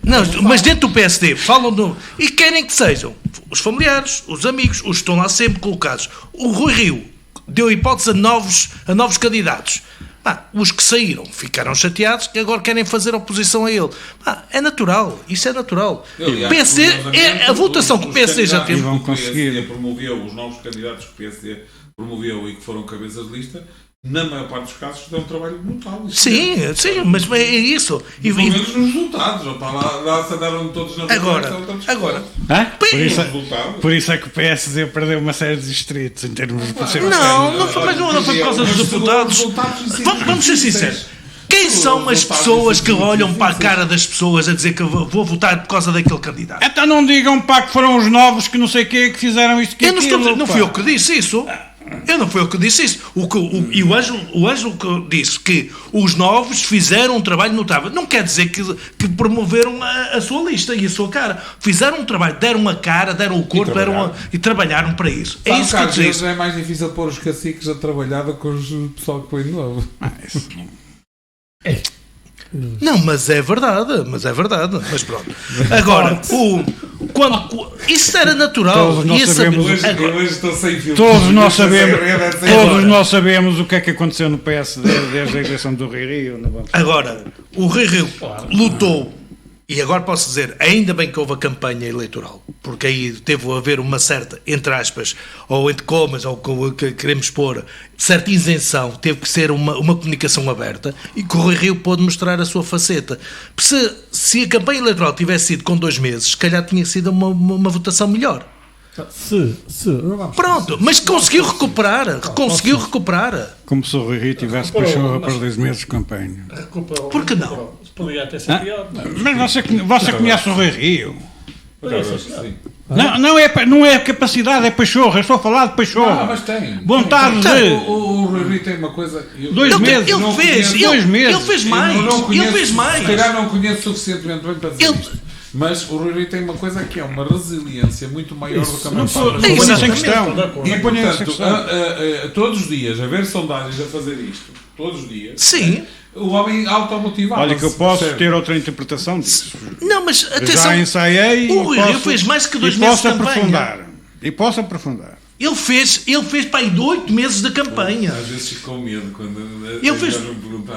Não, mas dentro do PSD falam do... E querem que sejam os familiares, os amigos, os que estão lá sempre colocados. O Rui Rio deu hipótese a novos candidatos. Os que saíram ficaram chateados e agora querem fazer oposição a ele. É natural, isso é natural. PSD, a votação que o PSD já teve... O PSD promoveu, os novos candidatos que o PSD promoveu e que foram cabeças de lista, na maior parte dos casos, dão um trabalho brutal. Sim, mas é isso. E pelo menos nos resultados. Lá se andaram todos na Agora. Por isso é que o PSD perdeu uma série de distritos em termos de mas não foi por causa dos deputados. Vamos ser sinceros. Quem são as pessoas que olham para a cara das pessoas a dizer que vou votar por causa daquele candidato? Então não digam que foram os novos que não sei o quê que fizeram isto que aquilo. Não fui eu que disse isso. Eu não fui eu que disse isso. E o Ângelo que disse que os novos fizeram um trabalho notável. Não quer dizer que promoveram a sua lista e a sua cara. Fizeram um trabalho, deram a cara, deram o corpo e trabalharam para isso. É isso que eu disse. É mais difícil pôr os caciques a trabalhar do que o pessoal que foi novo. Não, mas é verdade. Mas pronto. Agora, isso era natural. Todos nós sabemos o que é que aconteceu no PSD desde a eleição do Rui Rio. Agora, o Rui Rio lutou, e agora posso dizer, ainda bem que houve a campanha eleitoral, porque aí teve a haver uma certa, entre aspas, ou entre comas, ou o que queremos pôr, certa isenção, teve que ser uma comunicação aberta, e que o Rui Rio pôde mostrar a sua faceta. Se a campanha eleitoral tivesse sido com 2 meses, se calhar tinha sido uma votação melhor. Pronto, mas conseguiu recuperar. Como se o Rui Rio tivesse pachorra para 2 meses de campanha. Por que não? Poderia até ser pior. Mas você conhece o Rui Rio? Não é capacidade, é pachorra. Eu estou a falar de pachorra. Mas tem. Vontade de... O Rui Rio tem uma coisa... 2 meses. Ele fez mais. Se calhar não conheço suficientemente bem para dizer isto. Mas o Rui Rio tem uma coisa que é uma resiliência muito maior do que a maior parte. Não ponha-se em questão. E, portanto, todos os dias, haver sondagens a fazer isto, todos os dias, sim. O homem automotivado. Olha que eu posso ter outra interpretação disso. Não, mas atenção. Já ensaiei o Rui Rio fez mais que 2 meses de campanha. E posso aprofundar. Ele fez para aí de 8 meses de campanha. Às vezes fico com medo quando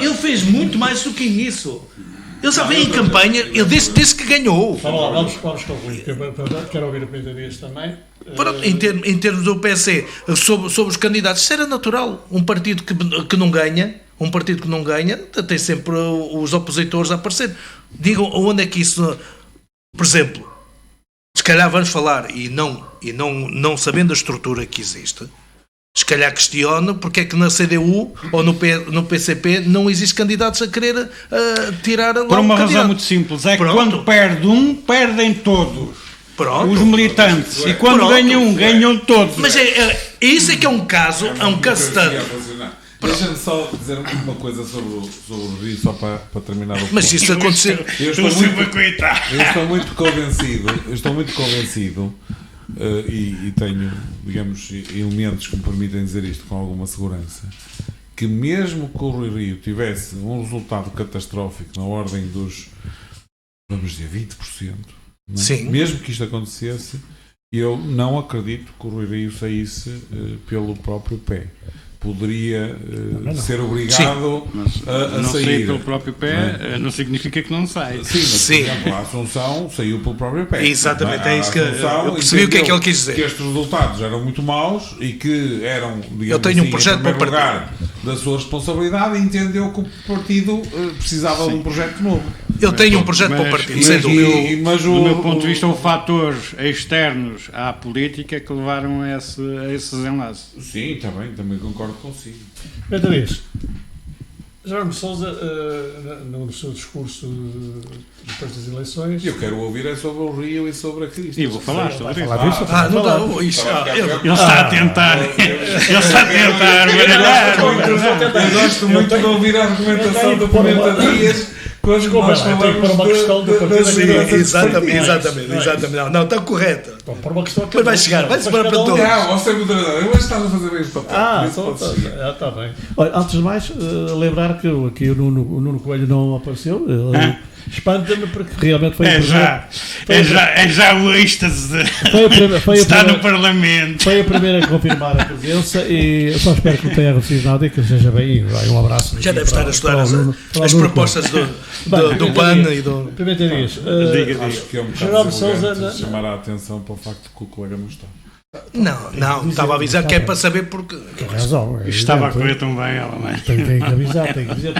ele fez muito mais do que isso. Ele já vem em campanha, ele disse que ganhou. Vamos concluir. Quero ouvir a opinião deles também. Em termos do PC, sobre os candidatos, isso era natural. Um partido que não ganha, tem sempre os opositores a aparecer. Digam onde é que isso... Por exemplo, se calhar vamos falar, e não sabendo a estrutura que existe, se calhar questiona porque é que na CDU ou no PCP não existe candidatos a querer tirar lá por uma razão candidato. Muito simples, é que quando perde um, perdem todos. Os militantes. E quando ganham todos. Mas isso é que é um caso study. Deixa-me só dizer uma coisa sobre o Rio, só para terminar o ponto. Mas isso acontecer... Eu estou muito convencido e tenho, digamos, elementos que me permitem dizer isto com alguma segurança, que mesmo que o Rui Rio tivesse um resultado catastrófico na ordem dos, vamos dizer, 20%, não é? Sim. Mesmo que isto acontecesse, eu não acredito que o Rui Rio saísse pelo próprio pé. Poderia ser obrigado a não sair. Sair pelo próprio pé não significa que não sai. Sim, mas, por exemplo, a Assunção saiu pelo próprio pé. Exatamente, é isso que eu percebi o que é que ele quis dizer. Que estes resultados eram muito maus e que eram, digamos, eu tenho um projeto para lugar da sua responsabilidade, e entendeu que o partido precisava de um projeto novo. Eu tenho um projeto para o partido, sem dúvida. Mas do meu ponto de vista, houve fatores externos à política que levaram a esse desenlace. Sim, também concordo consigo. Beatriz, Jerónimo de Sousa, no seu discurso depois das eleições... Eu quero ouvir sobre o Rio e sobre a Cristo. E vou falar sobre isso. Não dá. Ele está a tentar. Ele está a tentar baralhar. Eu gosto muito de ouvir a argumentação do Pimenta Dias quando nós falamos Exatamente. Não, está correto. Por uma questão Depois vai chegar, vai-se para todos. Não, você é moderador. Eu hoje estava a fazer bem o papel. Está bem. Olha, antes de mais, lembrar que aqui o Nuno Coelho não apareceu. Espanta-me porque realmente foi É já o êxtase de estar no Parlamento. Foi a primeira a confirmar a presença e eu só espero que não tenha acontecido nada e que esteja bem. Um abraço. Já deve estar a estudar as propostas do PAN e do... Pimenta Dias. Acho que é um Jerónimo bocado de Sousa deselegante chamar a atenção para o facto de que o colega não está. Não, estava a avisar que é para saber porque... Tem razão. Estava a correr tão bem, mas... Tem que avisar, tem que dizer.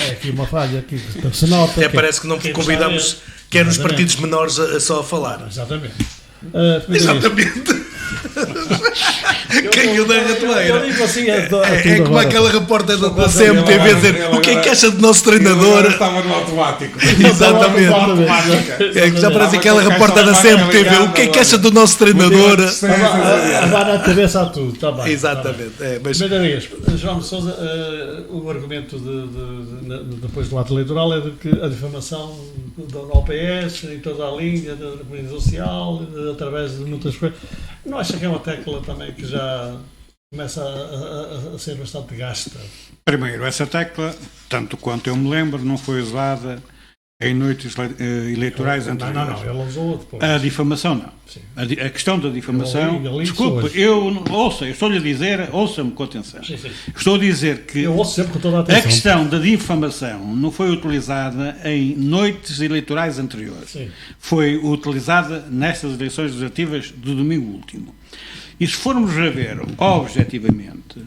É aqui uma falha, aqui que se nota. Até parece que não convidamos, que é nos partidos menores só a falar. Exatamente. Exatamente. Quem o da ratoeira. Eu digo assim, É como aquela repórter da CMTV dizer o que é que acha do nosso treinador. Estava no automático. Exatamente. Já parece aquela repórter da CMTV. O que é que acha do nosso treinador? Vai na cabeça a tudo, está bem. Exatamente. Primeira vez, João de Sousa, o argumento depois do ato eleitoral é de que a difamação da OPS em toda a linha da comunidade social, através de muitas coisas, não acha que é uma tecla também que já começa a ser bastante gasta? Primeiro, essa tecla, tanto quanto eu me lembro, não foi usada em noites eleitorais anteriores. Não, ele usou depois. A difamação não. A questão da difamação... Desculpe, eu estou-lhe a dizer, ouça-me com atenção. Sim. Estou a dizer que eu ouço sempre com toda a atenção. A questão da difamação não foi utilizada em noites eleitorais anteriores. Sim. Foi utilizada nestas eleições legislativas do domingo último. E se formos a ver objetivamente,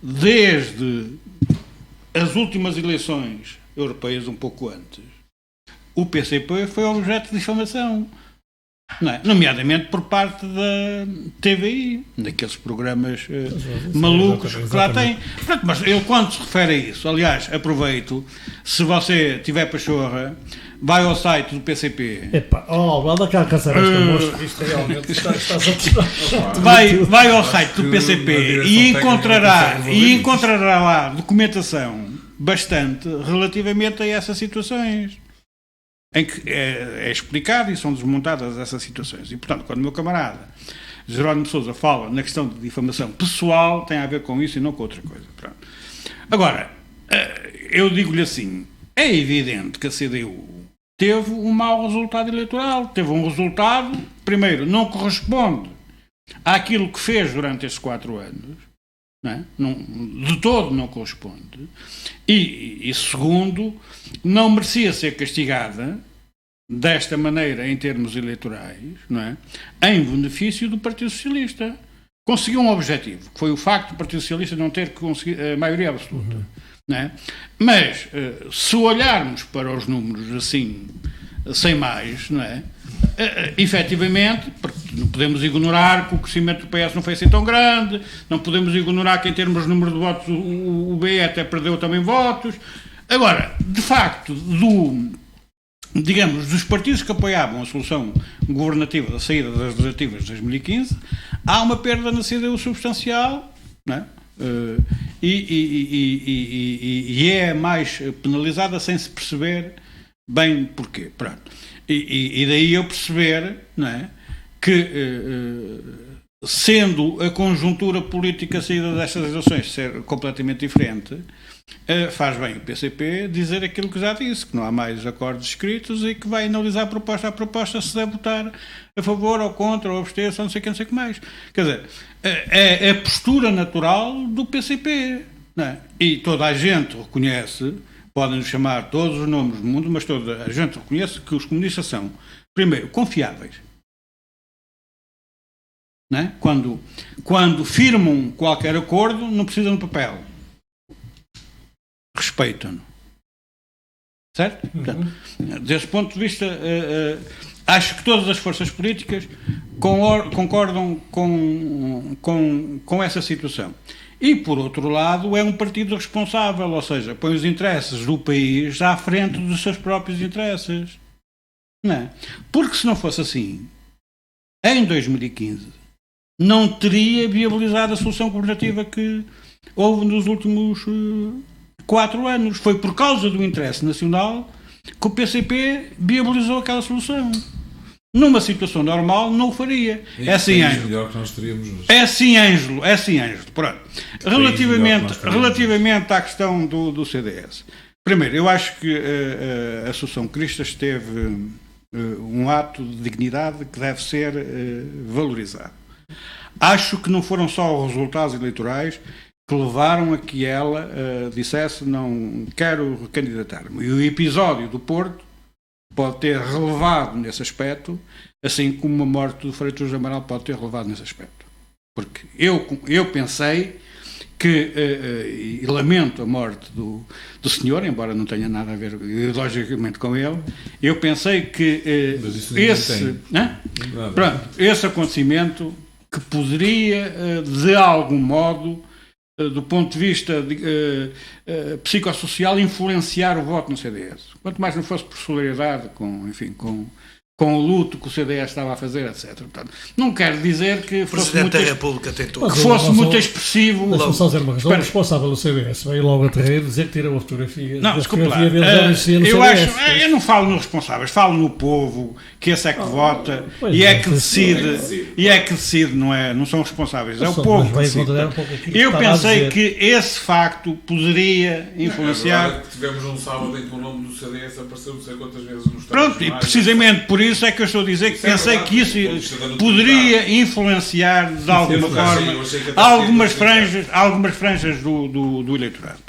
desde as últimas eleições europeias, um pouco antes, o PCP foi objeto de difamação, não é? Nomeadamente por parte da TVI, daqueles programas malucos que lá têm. Pronto, mas eu, quando se refere a isso, aliás, aproveito, se você tiver pachorra, vai ao site do PCP. Anda cá a caçar esta mosca, isto realmente está vai ao site do PCP e encontrará lá documentação bastante relativamente a essas situações, em que é explicado e são desmontadas essas situações. E, portanto, quando o meu camarada Jerónimo de Sousa fala na questão de difamação pessoal, tem a ver com isso e não com outra coisa. Pronto. Agora, eu digo-lhe assim, é evidente que a CDU teve um mau resultado eleitoral, teve um resultado, primeiro, não corresponde àquilo que fez durante estes 4 anos, não, de todo não corresponde, e segundo, não merecia ser castigada desta maneira em termos eleitorais, não é? Em benefício do Partido Socialista. Conseguiu um objetivo, que foi o facto do Partido Socialista não ter conseguido a maioria absoluta. Não é? Mas, se olharmos para os números assim, sem mais, não é? Efetivamente, porque não podemos ignorar que o crescimento do PS não foi assim tão grande, não podemos ignorar que em termos de número de votos o BE até perdeu também votos. Agora, de facto, dos partidos que apoiavam a solução governativa da saída das legislativas de 2015, há uma perda na CDU substancial, não é? E é mais penalizada sem se perceber bem porquê. Pronto. E daí eu perceber, não é, que sendo a conjuntura política saída destas eleições ser completamente diferente, faz bem o PCP dizer aquilo que já disse, que não há mais acordos escritos e que vai analisar proposta a proposta se deve votar a favor ou contra ou abster-se, não sei o que mais. Quer dizer, é a postura natural do PCP, não é? E toda a gente reconhece, podem-nos chamar todos os nomes do mundo, mas toda a gente reconhece que os comunistas são, primeiro, confiáveis. Não é? Quando firmam qualquer acordo, não precisam de papel. Respeitam-no. Certo? Portanto, desse ponto de vista, acho que todas as forças políticas concordam com essa situação. E, por outro lado, é um partido responsável, ou seja, põe os interesses do país à frente dos seus próprios interesses. Não é? Porque se não fosse assim, em 2015, não teria viabilizado a solução governativa que houve nos últimos 4 anos. Foi por causa do interesse nacional que o PCP viabilizou aquela solução. Numa situação normal, não o faria. É assim, Ângelo. Melhor que nós teríamos hoje. É assim, Ângelo. Pronto. Relativamente à questão do CDS. Primeiro, eu acho que a Associação Cristas teve um ato de dignidade que deve ser valorizado. Acho que não foram só os resultados eleitorais que levaram a que ela dissesse não quero recandidatar-me. E o episódio do Porto pode ter relevado nesse aspecto, assim como a morte do Freitas Amaral pode ter relevado nesse aspecto. Porque eu pensei que, e lamento a morte do senhor, embora não tenha nada a ver ideologicamente com ele, eu pensei que esse acontecimento que poderia, de algum modo, do ponto de vista psicossocial, influenciar o voto no CDS. Quanto mais não fosse por solidariedade com o luto que o CDS estava a fazer, etc. Portanto, não quero dizer que fosse Presidente da República tentou. Que fosse muito expressivo. Deixa-me só dizer uma questão. O responsável do CDS veio logo a terreiro dizer que tirou a fotografia. Não, desculpa lá. Eu não falo nos responsáveis, falo no povo, que esse é que vota e é que decide, não são os responsáveis, é o povo que decide. Eu pensei que esse facto poderia influenciar. É verdade que tivemos um sábado em que o nome do CDS apareceu não sei quantas vezes nos Pronto, e precisamente por isso é que eu estou a dizer que pensei que isso poderia influenciar de alguma forma algumas franjas do eleitorado.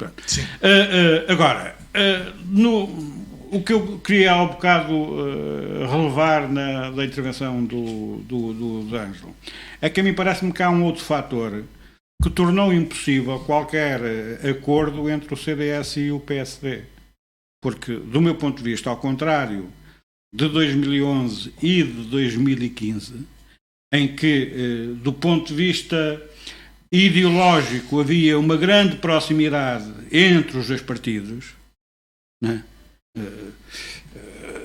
Agora, o que eu queria há um bocado relevar da intervenção do Ângelo é que a mim parece-me que há um outro fator que tornou impossível qualquer acordo entre o CDS e o PSD. Porque, do meu ponto de vista, ao contrário de 2011 e de 2015, em que, do ponto de vista ideológico, havia uma grande proximidade entre os dois partidos, né?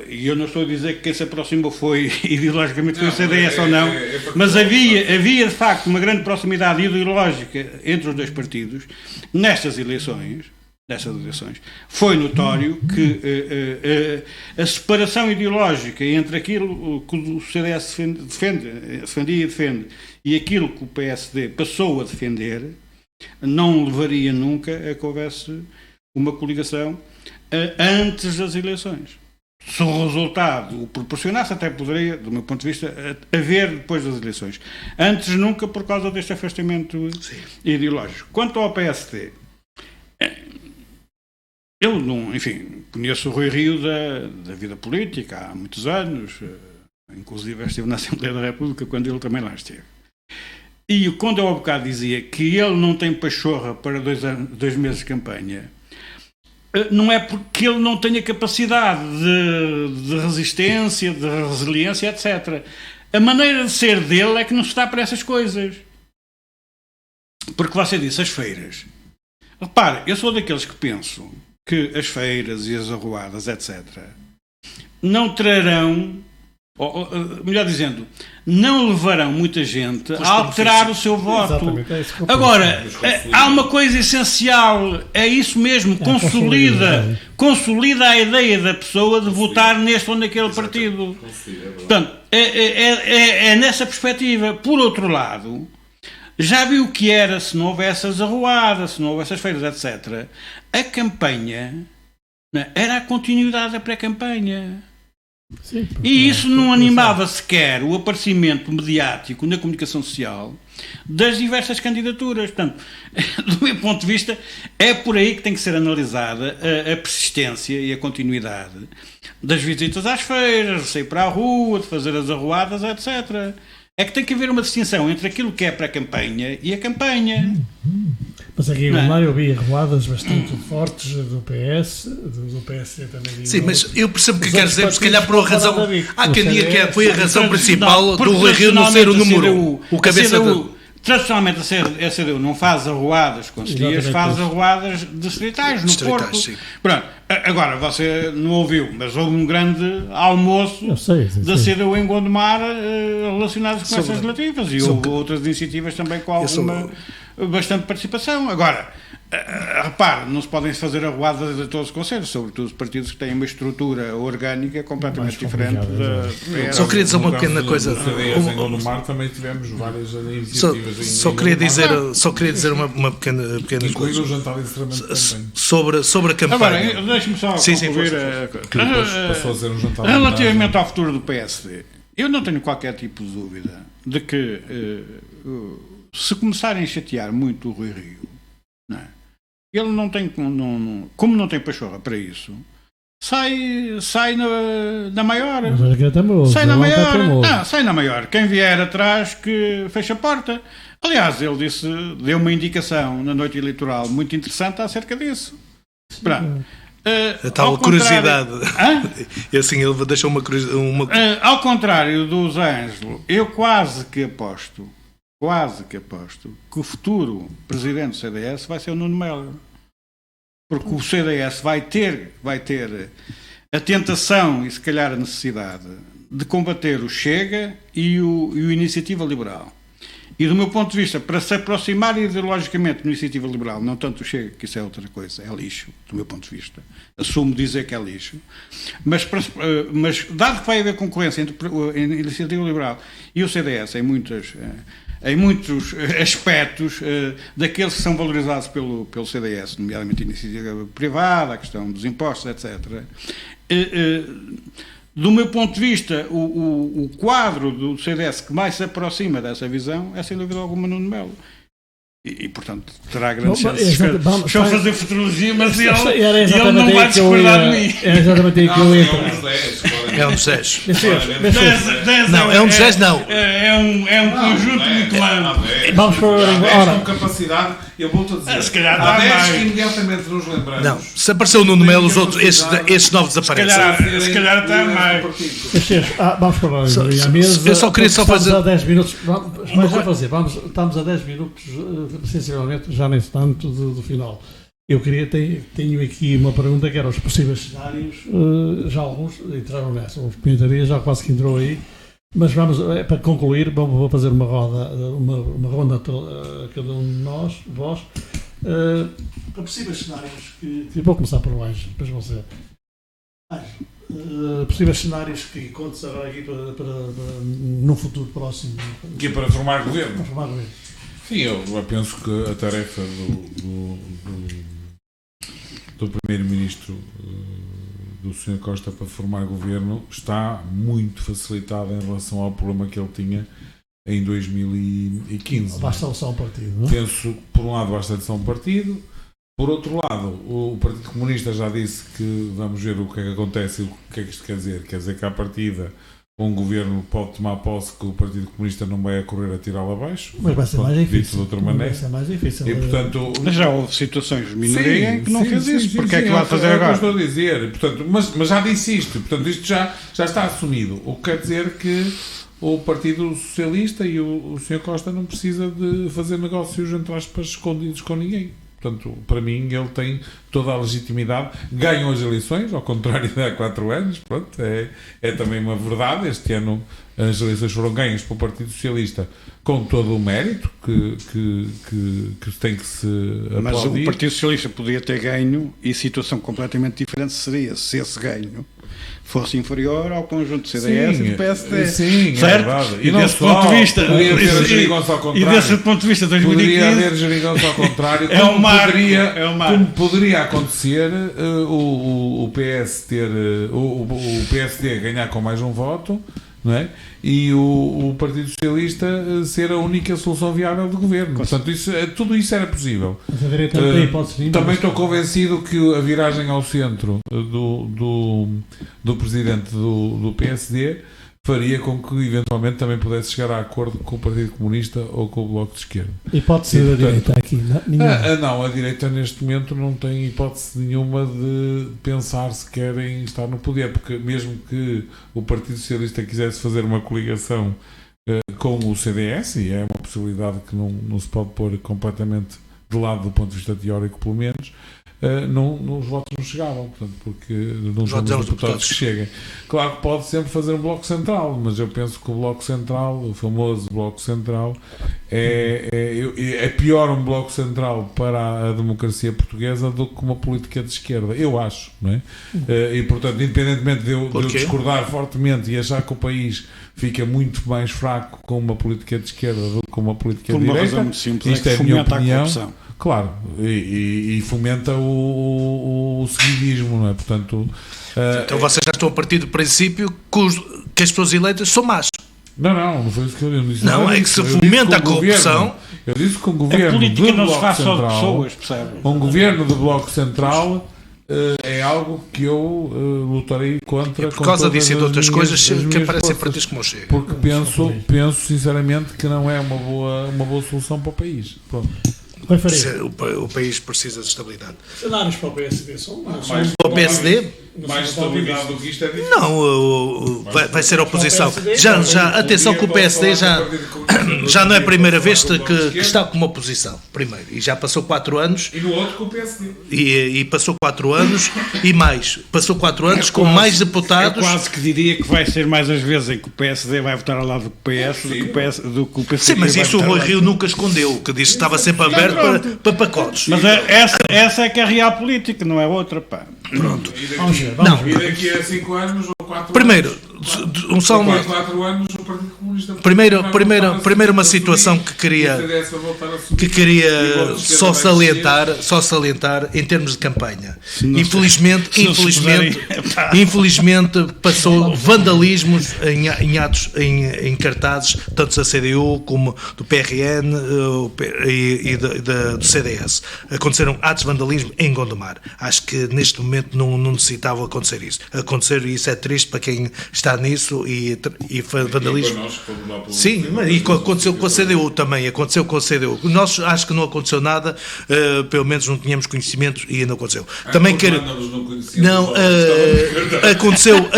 E eu não estou a dizer que quem se aproximou foi ideologicamente foi o CDS ou não, mas havia de facto uma grande proximidade ideológica entre os dois partidos nestas eleições. Foi notório que a separação ideológica entre aquilo que o CDS defendia e defende e aquilo que o PSD passou a defender não levaria nunca a que houvesse uma coligação antes das eleições. Se o resultado o proporcionasse, até poderia, do meu ponto de vista, haver depois das eleições. Antes nunca, por causa deste afastamento ideológico. Quanto ao PSD, eu não, enfim, conheço o Rui Rio da vida política há muitos anos, inclusive estive na Assembleia da República quando ele também lá esteve. E quando eu há bocado dizia que ele não tem pachorra para 2 meses de campanha, não é porque ele não tenha capacidade de resistência, de resiliência, etc. A maneira de ser dele é que não se está para essas coisas. Porque você disse, as feiras. Repare, eu sou daqueles que penso que as feiras e as arruadas, etc., não trarão, ou, melhor dizendo, não levarão muita gente a alterar o seu voto. Agora, há uma coisa essencial, é isso mesmo, consolida a ideia da pessoa de votar neste ou naquele partido. Portanto, é nessa perspectiva. Por outro lado, já viu o que era se não houvesse as arruadas, se não houvesse as feiras, etc. A campanha era a continuidade da pré-campanha. Sim, e isso não animava sequer o aparecimento mediático na comunicação social das diversas candidaturas. Portanto, do meu ponto de vista, é por aí que tem que ser analisada a persistência e a continuidade das visitas às feiras, de sair para a rua, de fazer as arruadas, etc. É que tem que haver uma distinção entre aquilo que é pré-campanha e a campanha. Mas aqui eu vi arruadas bastante fortes do PS, do PSD também. Sim, mas eu percebo o que quer dizer, se calhar por uma razão. Há quem diga que foi a razão principal do Rui Rio não ser o número, o cabeça tradicionalmente a CDU não faz arruadas concelhias, faz arruadas distritais no Porto. Sim. Pronto. Agora, você não ouviu, mas houve um grande almoço da CDU em Gondomar relacionados com essas legislativas e houve outras iniciativas também com alguma bastante participação. Agora, repare, não se podem fazer arruadas a todos os conselhos, sobretudo os partidos que têm uma estrutura orgânica completamente diferente da... Só queria dizer uma pequena coisa. Em Gondomar também tivemos várias iniciativas. Só queria dizer uma pequena coisa. Incluindo o jantar de encerramento também. Sobre a campanha. Agora, deixe-me só concluir. Que depois passou a ser um jantar. Relativamente ao futuro do PSD, eu não tenho qualquer tipo de dúvida de que se começarem a chatear muito o Rui Rio, não é? Ele não tem, como não tem pachorra para isso, sai na maior. Sai na maior. Não, sai na maior. Quem vier atrás que fecha a porta. Aliás, ele deu uma indicação na noite eleitoral muito interessante acerca disso. Pronto. A tal curiosidade. E assim ele deixou uma curiosidade. Ao contrário do Ângelo, eu quase que aposto que o futuro presidente do CDS vai ser o Nuno Melo. Porque o CDS vai ter a tentação e se calhar a necessidade de combater o Chega e o Iniciativa Liberal. E do meu ponto de vista, para se aproximar ideologicamente do Iniciativa Liberal, não tanto o Chega, que isso é outra coisa, é lixo, do meu ponto de vista. Assumo dizer que é lixo. Mas dado que vai haver concorrência entre a Iniciativa Liberal e o CDS em muitos aspectos daqueles que são valorizados pelo CDS, nomeadamente a iniciativa privada, a questão dos impostos, etc. Do meu ponto de vista, o quadro do CDS que mais se aproxima dessa visão é, sem dúvida alguma, Nuno Melo. E, portanto, terá grandes chances. Deixa eu fazer futurologia, mas ele não vai discordar de mim. É exatamente aí que eu entro. É um dos 10. Não, é um dos 10, não. É um conjunto muito largo. Vamos para com capacidade, eu volto a dizer. Se calhar há dá 10 mais. que imediatamente nos lembramos. Não, se apareceu o Nuno Melo, os outros, estes novos desaparecem. Se calhar até mais. Vamos para a mesa. Eu só queria fazer. Estamos a 10 minutos. Mas já fazer. Estamos a 10 minutos, sensivelmente, já nesse tanto do final. Eu tenho aqui uma pergunta que era os possíveis cenários. Já alguns entraram nessa. O Pinto já quase que entrou aí. Mas para concluir, vou fazer uma ronda a cada um de nós, vós, para possíveis cenários que vou começar por baixo, depois você. Possíveis cenários que contes agora aqui para num futuro próximo. Que é para formar governo. Para formar governo. Sim, eu penso que a tarefa do Primeiro-Ministro do Sr. Costa para formar governo está muito facilitada em relação ao problema que ele tinha em 2015. Basta só um partido, não é? Penso, por um lado, basta só um partido. Por outro lado, o Partido Comunista já disse que vamos ver o que é que acontece e o que é que isto quer dizer. Quer dizer que, à partida, um governo pode tomar posse que o Partido Comunista não vai a correr a tirá-lo abaixo. Mas vai ser mais difícil. De outra maneira. Vai ser mais difícil. E, portanto, mas já houve situações de minoria que não fez isso. Porque é que vai fazer agora? Estou a dizer. Portanto, mas já disse isto. Portanto, isto já está assumido. O que quer dizer que o Partido Socialista e o Sr. Costa não precisa de fazer negócios, entre aspas, escondidos com ninguém. Portanto, para mim, ele tem toda a legitimidade. Ganham as eleições, ao contrário de há 4 anos. Pronto, é também uma verdade. Este ano as eleições foram ganhas pelo Partido Socialista com todo o mérito que tem que se aplaudir. Mas o Partido Socialista podia ter ganho e situação completamente diferente seria se esse ganho fosse inferior ao conjunto do CDS e do PSD. Sim, certo? É verdade. E desse ponto de vista, e desse ponto de vista 2015, poderia haver geringonça ao contrário. Como poderia acontecer o PSD ganhar com mais um voto, não é? E o Partido Socialista ser a única solução viável de governo. Portanto, tudo isso era possível. Também estou convencido que a viragem ao centro do presidente do PSD faria com que eventualmente também pudesse chegar a acordo com o Partido Comunista ou com o Bloco de Esquerda. E pode ser a direita aqui? Não, a direita neste momento não tem hipótese nenhuma de pensar se querem estar no poder, porque mesmo que o Partido Socialista quisesse fazer uma coligação com o CDS, e é uma possibilidade que não se pode pôr completamente de lado do ponto de vista teórico, pelo menos, os votos não chegavam, portanto, porque não temos deputados que cheguem. Claro que pode sempre fazer um bloco central, mas eu penso que o bloco central, o famoso bloco central, é pior um bloco central para a democracia portuguesa do que uma política de esquerda, eu acho, não é? E portanto, independentemente de eu discordar fortemente e achar que o país fica muito mais fraco com uma política de esquerda do que com uma política de direita, razão muito simples, isto é a minha opinião. Claro, e fomenta o seguidismo, não é? Portanto, então vocês já estão a partir do princípio que as pessoas eleitas são más. Não foi isso que eu disse. Não, é que se fomenta a corrupção. Eu disse que um governo a política de não se bloco faz só de central, pessoas, percebe? um governo de bloco central é algo que eu lutarei contra. Por causa disso e de outras coisas que aparecem forças, para ti como chega. porque penso sinceramente que não é uma boa solução para o país. Pronto. O país precisa de estabilidade. Cenários para o PSD são Para o PSD? Mais estabilidade do que isto é difícil. Não, vai ser a oposição. Atenção que o PSD já não é a primeira vez que está como oposição. Primeiro. E já passou 4 anos. E no outro com o PSD. E passou 4 anos e mais. Passou 4 anos com mais deputados. Eu quase que diria que vai ser mais as vezes em que o PSD vai votar ao lado do PS do que o PSD. Sim, mas isso o Rui Rio nunca escondeu, que disse que estava sempre aberto para pacotes. Mas essa é que é a real política, não é outra, pá. Pronto. Vamos ver. E daqui a 5 anos ou 4 Primeiro, anos. só uma. 4 anos o Partido Comunista. Primeiro uma situação que queria só salientar em termos de campanha. Infelizmente passou vandalismos em atos, em cartazes, tanto da CDU como do PRN e do CDS. Aconteceram atos de vandalismo em Gondomar. Acho que neste momento não necessitava acontecer isso. Acontecer isso é triste para quem está nisso e vandalismo. Sim, e aconteceu com a CDU também, aconteceu com a CDU. Nós acho que não aconteceu nada, pelo menos não tínhamos conhecimento e não aconteceu. Também quero. Não,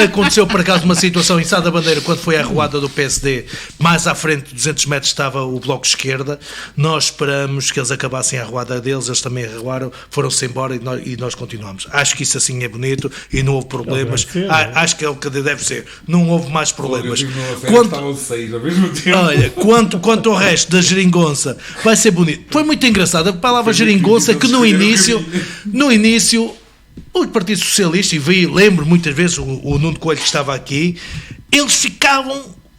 aconteceu por acaso uma situação em Sá da Bandeira, quando foi a arruada do PSD, mais à frente, 200 metros, estava o Bloco de Esquerda. Nós esperamos que eles acabassem a arruada deles, eles também arruaram, foram-se embora e nós continuamos. Acho que isso assim é bonito e não houve problemas. Acho que é o que deve ser. Não houve mais problemas. Olha, quanto ao resto da geringonça, vai ser bonito. Foi muito engraçado. A palavra geringonça que no início o Partido Socialista, e lembro muitas vezes o Nuno Coelho que estava aqui, eles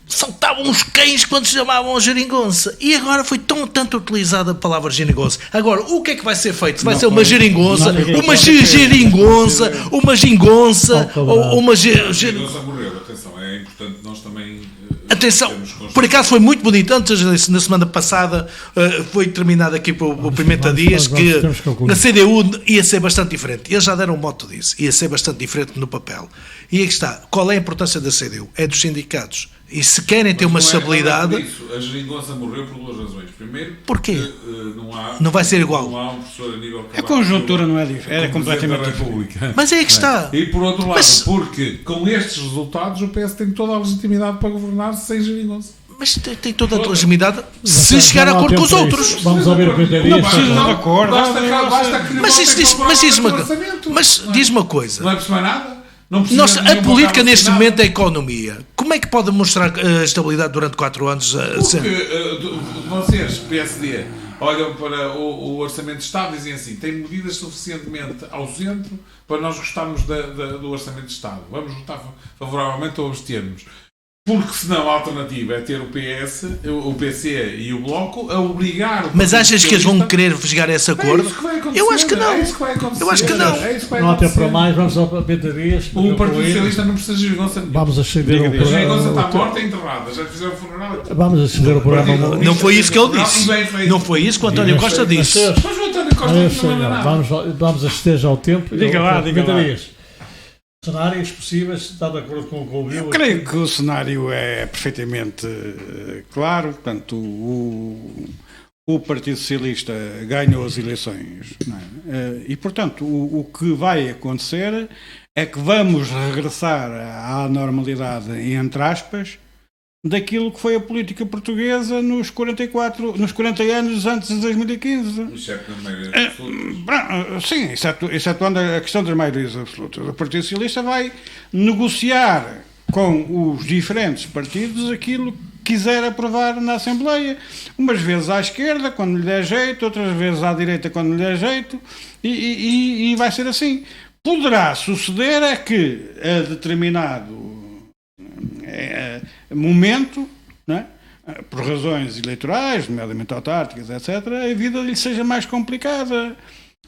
saltavam uns cães quando se chamavam a geringonça. E agora foi tanto utilizada a palavra geringonça. Agora, o que é que vai ser feito? Vai ser uma geringonça, uma geringonça, uma gingonça, ou uma geringonça morreu, atenção, é importante nós também... Atenção, por acaso foi muito bonito. Antes, na semana passada, foi terminado aqui por Pimenta Dias que na CDU ia ser bastante diferente. Eles já deram um moto disso. Ia ser bastante diferente no papel. E aí está. Qual é a importância da CDU? É dos sindicatos. E se querem ter uma estabilidade... A geringonça morreu por 2 razões. Primeiro, porquê? Não vai ser igual. Não há um professor a nível a conjuntura não é diferente. É completamente diferente. Mas é que está. E por outro lado, porque com estes resultados o PS tem toda a legitimidade para governar sem geringonça. Mas tem toda a legitimidade se chegar a acordo com os outros. Vamos ouvir o que eu não precisa de acordo. Mas diz uma coisa. Não é preciso mais nada? A política neste momento é a economia. Como é que pode mostrar estabilidade durante 4 anos? Porque vocês, PSD, olham para o Orçamento de Estado e dizem assim, tem medidas suficientemente ao centro para nós gostarmos do Orçamento de Estado. Vamos votar favoravelmente ou abster-nos. Porque senão a alternativa é ter o PS, o PC e o Bloco a obrigar... Mas achas que eles vão querer chegar a esse acordo? Eu acho que não. Eu acho que não. Não há tempo para mais, vamos ao Pimenta Dias. O Partido Socialista não precisa de geringonça. Vamos acender o programa. A geringonça está morta e enterrada. Já fizeram o funeral. Vamos acender o programa. Não foi isso que ele disse. Não foi isso que o António Costa disse. Mas o António Costa não manda nada. Vamos assistir já ao tempo. Diga lá. Cenários possíveis, está de acordo com o que ouviu? Eu creio que o cenário é perfeitamente claro. Portanto, o Partido Socialista ganhou as eleições, não é? E, portanto, o que vai acontecer é que vamos regressar à normalidade, entre aspas, daquilo que foi a política portuguesa nos 40 anos antes de 2015. Exceto na maioria absoluta. Sim, excetuando a questão das maiorias absolutas. O Partido Socialista vai negociar com os diferentes partidos aquilo que quiser aprovar na Assembleia, umas vezes à esquerda, quando lhe der jeito, outras vezes à direita, quando lhe der jeito, e vai ser assim. Poderá suceder é que a determinado momento, não é? Por razões eleitorais, nomeadamente autárquicas, etc., a vida lhe seja mais complicada.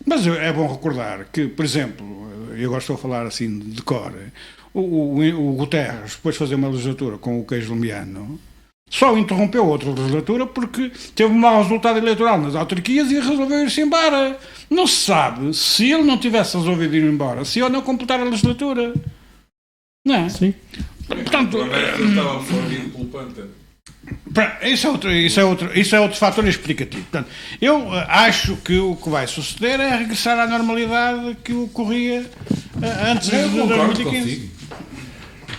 Mas é bom recordar que, por exemplo, eu gosto de falar assim de cor, o Guterres, depois de fazer uma legislatura com o queijo lumiano, só interrompeu outra legislatura porque teve um mau resultado eleitoral nas autarquias e resolveu ir-se embora. Não se sabe se ele não tivesse resolvido ir embora, se ele não completar a legislatura. Não é? Sim. Portanto, Estava absorvido pelo pântano. Isso é outro fator explicativo. Portanto, eu acho que o que vai suceder é regressar à normalidade que ocorria antes de 2015.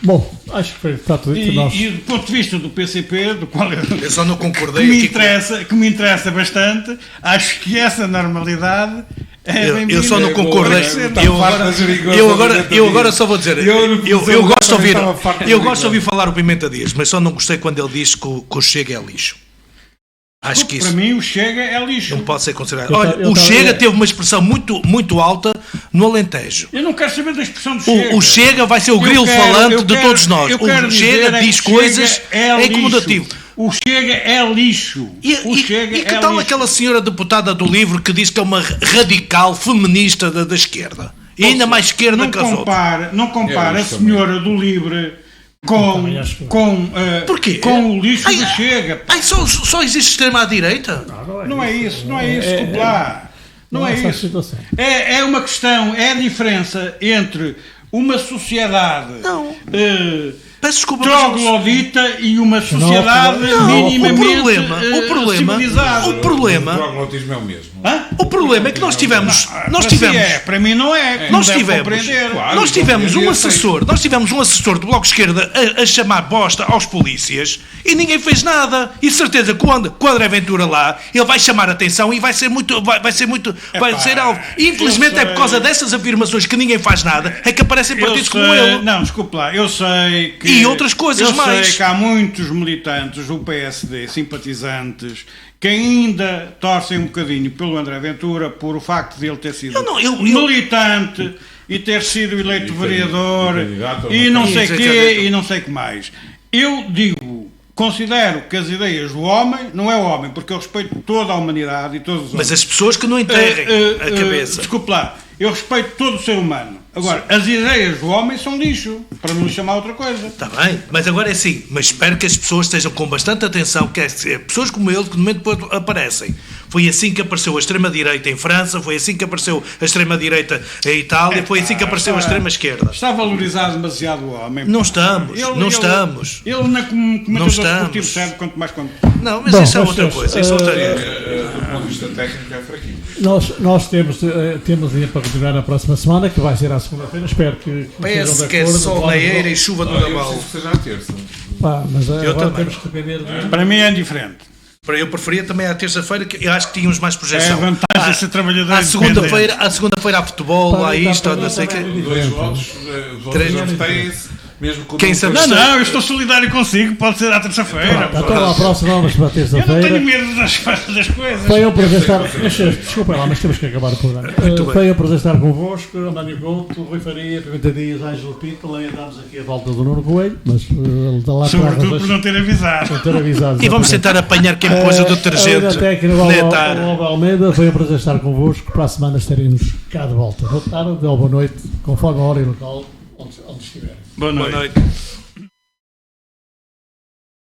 Bom, acho que está tudo dito. E do ponto de vista do PCP, do qual Eu só não concordei que me interessa bastante, acho que essa normalidade é bem-vinda. Eu só não concordei. Eu agora só vou dizer, eu gosto de ouvir falar o Pimenta Dias, mas só não gostei quando ele diz que o Chega é lixo. Acho que isso para mim o Chega é lixo. não pode ser considerado. Olha, o Chega teve uma expressão muito alta no Alentejo. Eu não quero saber da expressão do Chega. O Chega vai ser o grilo falante de todos nós. O Chega diz coisas, é incomodativo. O Chega é lixo. E que tal aquela senhora deputada do LIVRE que diz que é uma radical feminista da esquerda? E ainda mais esquerda que as outras. Não compara a senhora do LIVRE com o lixo do Chega. Só existe extrema-direita? Não é isso, desculpe lá. Não é isso. É uma questão, é a diferença entre uma sociedade Peço desculpa, troglodita e uma sociedade minimamente civilizada. O problema O troglotismo é o mesmo. O problema é que nós tivemos. Para mim não é. Nós tivemos um assessor do Bloco de Esquerda a chamar bosta aos polícias e ninguém fez nada. E de certeza quando o André Ventura lá, ele vai chamar a atenção e vai ser alvo. E infelizmente é por causa dessas afirmações que ninguém faz nada é que aparecem partidos como ele. Não, desculpe lá, eu sei que. E outras coisas mais. Eu sei que há muitos militantes do PSD, simpatizantes, que ainda torcem um bocadinho pelo André Ventura por o facto de ele ter sido militante e ter sido eleito vereador e não sei o quê e não sei o que mais. Eu considero que as ideias do homem, não é o homem, porque eu respeito toda a humanidade e todos os homens. Mas as pessoas que não enterrem a cabeça. Desculpe lá, eu respeito todo o ser humano. Agora, as ideias do homem são lixo, para não lhe chamar outra coisa. Está bem, mas agora é assim. Mas espero que as pessoas estejam com bastante atenção, que pessoas como ele, que no momento depois aparecem. Foi assim que apareceu a extrema-direita em França, foi assim que apareceu a extrema-direita em Itália, foi assim que apareceu a extrema-esquerda. Está valorizado demasiado o homem. Não estamos. Ele na comentador esportivo serve quanto mais quanto. Não, mas isso é outra coisa. Isso é outra coisa. Do ponto de vista técnico é fraquinho. Nós temos dia para continuar na próxima semana, que vai ser à segunda-feira. Espero que parece que é sol na eira e chuva no naval. Eu preciso que seja à terça. Mas agora também. temos que depender de... Para mim é indiferente. Eu preferia também à terça-feira, que eu acho que tínhamos mais projeção. É a vantagem de ser trabalhador independente. À segunda-feira há futebol, há isto, há não sei o quê. 2 votos, abstêm-se, mesmo com Quem sabe? Não, eu estou solidário consigo, pode ser à terça-feira. Então, à próxima vamos para a Eu não terça-feira. tenho medo das coisas. Foi um prazer estar... Desculpa lá, mas temos que acabar o programa. Foi um prazer estar convosco, António Couto, Rui Faria, Pimenta Dias, Ângelo Pinto. Também andámos aqui a volta do Nuno Coelho, mas ele está lá atrás. Sobretudo por não ter avisado. E vamos tentar apanhar quem pôs o detergente. Lobo Almeida, foi um prazer estar convosco. Para a semana estaremos cá de volta. Boa tarde ou boa noite, conforme a hora e local onde estiverem. Boa noite.